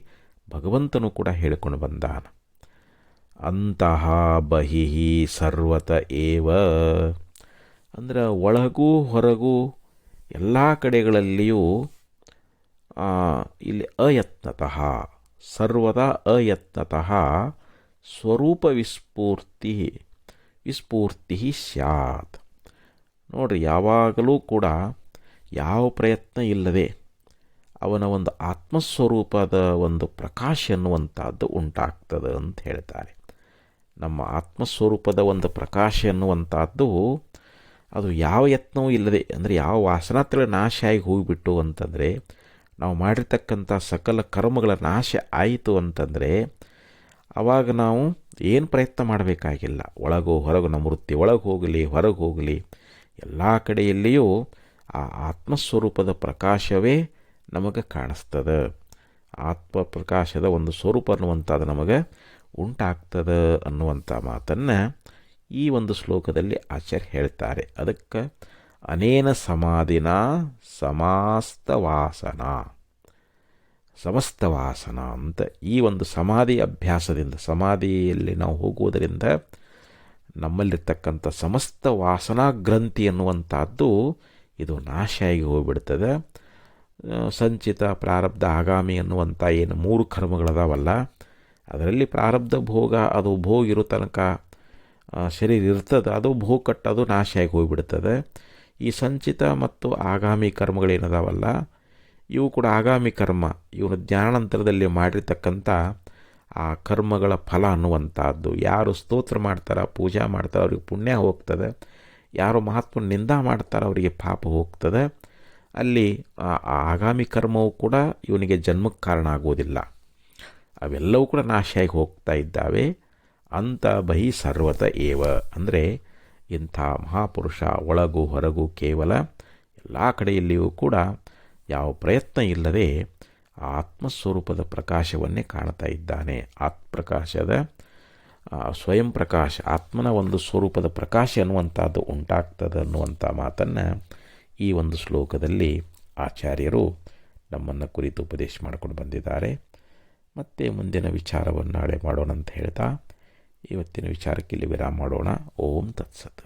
ಭಗವಂತನು ಕೂಡ ಹೇಳಿಕೊಂಡು ಬಂದಾನ. ಅಂತಹ ಬಹಿ ಸರ್ವತ ಏವ ಅಂದರೆ ಒಳಗೂ ಹೊರಗೂ ಎಲ್ಲ ಕಡೆಗಳಲ್ಲಿಯೂ ಇಲ್ಲಿ ಅಯತ್ನತಃ ಸರ್ವದಾ ಅಯತ್ನತಃ ಸ್ವರೂಪ ವಿಸ್ಫೂರ್ತಿ ಸ್ಯಾತ್. ನೋಡಿರಿ, ಯಾವಾಗಲೂ ಕೂಡ ಯಾವ ಪ್ರಯತ್ನ ಇಲ್ಲದೆ ಅವನ ಒಂದು ಆತ್ಮಸ್ವರೂಪದ ಒಂದು ಪ್ರಕಾಶ ಎನ್ನುವಂಥದ್ದು ಉಂಟಾಗ್ತದೆ ಅಂತ ಹೇಳ್ತಾರೆ. ನಮ್ಮ ಆತ್ಮಸ್ವರೂಪದ ಒಂದು ಪ್ರಕಾಶ ಎನ್ನುವಂಥದ್ದು ಅದು ಯಾವ ಯತ್ನವೂ ಇಲ್ಲದೆ, ಅಂದರೆ ಯಾವ ವಾಸನಾತ್ರಗಳ ನಾಶ ಆಗಿ ಹೋಗಿಬಿಟ್ಟು ಅಂತಂದರೆ, ನಾವು ಮಾಡಿರ್ತಕ್ಕಂಥ ಸಕಲ ಕರ್ಮಗಳ ನಾಶ ಆಯಿತು ಅಂತಂದರೆ ಆವಾಗ ನಾವು ಏನು ಪ್ರಯತ್ನ ಮಾಡಬೇಕಾಗಿಲ್ಲ. ಒಳಗೋ ಹೊರಗು ನಮ್ಮ ವೃತ್ತಿ ಒಳಗೆ ಹೋಗಲಿ ಹೊರಗೆ ಹೋಗಲಿ ಎಲ್ಲ ಕಡೆಯಲ್ಲಿಯೂ ಆ ಆತ್ಮಸ್ವರೂಪದ ಪ್ರಕಾಶವೇ ನಮಗೆ ಕಾಣಿಸ್ತದೆ. ಆತ್ಮ ಪ್ರಕಾಶದ ಒಂದು ಸ್ವರೂಪ ಅನ್ನುವಂಥದ್ದು ನಮಗೆ ಉಂಟಾಗ್ತದೆ ಅನ್ನುವಂಥ ಮಾತನ್ನು ಈ ಒಂದು ಶ್ಲೋಕದಲ್ಲಿ ಆಚಾರ್ಯ ಹೇಳ್ತಾರೆ. ಅದಕ್ಕೆ ಅನೇನ ಸಮಾಧಿನ ಸಮಸ್ತ ವಾಸನ ಅಂತ ಈ ಒಂದು ಸಮಾಧಿ ಅಭ್ಯಾಸದಿಂದ, ಸಮಾಧಿಯಲ್ಲಿ ನಾವು ಹೋಗುವುದರಿಂದ ನಮ್ಮಲ್ಲಿರ್ತಕ್ಕಂಥ ಸಮಸ್ತ ವಾಸನಾ ಗ್ರಂಥಿ ಅನ್ನುವಂಥದ್ದು ಇದು ನಾಶ ಆಗಿ ಹೋಗಿಬಿಡ್ತದೆ. ಸಂಚಿತ, ಪ್ರಾರಬ್ಧ, ಆಗಾಮಿ ಅನ್ನುವಂಥ ಏನು 3 ಕರ್ಮಗಳದಾವಲ್ಲ, ಅದರಲ್ಲಿ ಪ್ರಾರಬ್ಧ ಭೋಗ ಅದು ಭೋಗ ಇರೋ ತನಕ ಶರೀರ ಇರ್ತದೆ, ಅದು ಭೋಗ ಕಟ್ಟೋದು ನಾಶ ಆಗಿ ಹೋಗಿಬಿಡ್ತದೆ. ಈ ಸಂಚಿತ ಮತ್ತು ಆಗಾಮಿ ಕರ್ಮಗಳೇನದಾವಲ್ಲ, ಇವು ಕೂಡ ಆಗಾಮಿ ಕರ್ಮ, ಇವನು ಜ್ಞಾನಾನಂತರದಲ್ಲಿ ಮಾಡಿರ್ತಕ್ಕಂಥ ಆ ಕರ್ಮಗಳ ಫಲ ಅನ್ನುವಂಥದ್ದು. ಯಾರು ಸ್ತೋತ್ರ ಮಾಡ್ತಾರೆ, ಪೂಜಾ ಮಾಡ್ತಾರೆ, ಅವ್ರಿಗೆ ಪುಣ್ಯ ಹೋಗ್ತದೆ. ಯಾರು ಮಹಾತ್ಮನ ನಿಂದ ಮಾಡ್ತಾರೆ ಅವರಿಗೆ ಪಾಪ ಹೋಗ್ತದೆ. ಅಲ್ಲಿ ಆಗಾಮಿ ಕರ್ಮವು ಕೂಡ ಇವನಿಗೆ ಜನ್ಮಕ್ಕೆ ಕಾರಣ ಆಗೋದಿಲ್ಲ. ಅವೆಲ್ಲವೂ ಕೂಡ ನಾಶಿಯಾಗಿ ಹೋಗ್ತಾ ಇದ್ದಾವೆ. ಅಂತ ಬಹಿ ಸರ್ವತ ಏವ ಅಂದರೆ ಇಂಥ ಮಹಾಪುರುಷ ಒಳಗೂ ಹೊರಗೂ ಕೇವಲ ಎಲ್ಲ ಕಡೆಯಲ್ಲಿಯೂ ಕೂಡ ಯಾವ ಪ್ರಯತ್ನ ಇಲ್ಲದೆ ಆತ್ಮಸ್ವರೂಪದ ಪ್ರಕಾಶವನ್ನೇ ಕಾಣ್ತಾ ಇದ್ದಾನೆ. ಆತ್ಮಪ್ರಕಾಶದ ಸ್ವಯಂ ಪ್ರಕಾಶ, ಆತ್ಮನ ಒಂದು ಸ್ವರೂಪದ ಪ್ರಕಾಶ ಅನ್ನುವಂಥದ್ದು ಉಂಟಾಗ್ತದೆ ಅನ್ನುವಂಥ ಮಾತನ್ನು ಈ ಒಂದು ಶ್ಲೋಕದಲ್ಲಿ ಆಚಾರ್ಯರು ನಮ್ಮನ್ನು ಕುರಿತು ಉಪದೇಶ ಮಾಡಿಕೊಂಡು ಬಂದಿದ್ದಾರೆ. ಮತ್ತು ಮುಂದಿನ ವಿಚಾರವನ್ನು ನಾಳೆ ಮಾಡೋಣ ಅಂತ ಹೇಳ್ತಾ ಇವತ್ತಿನ ವಿಚಾರಕ್ಕೆ ಇಲ್ಲಿ ವಿರಾಮ ಮಾಡೋಣ. ಓಂ ತತ್ಸತ್.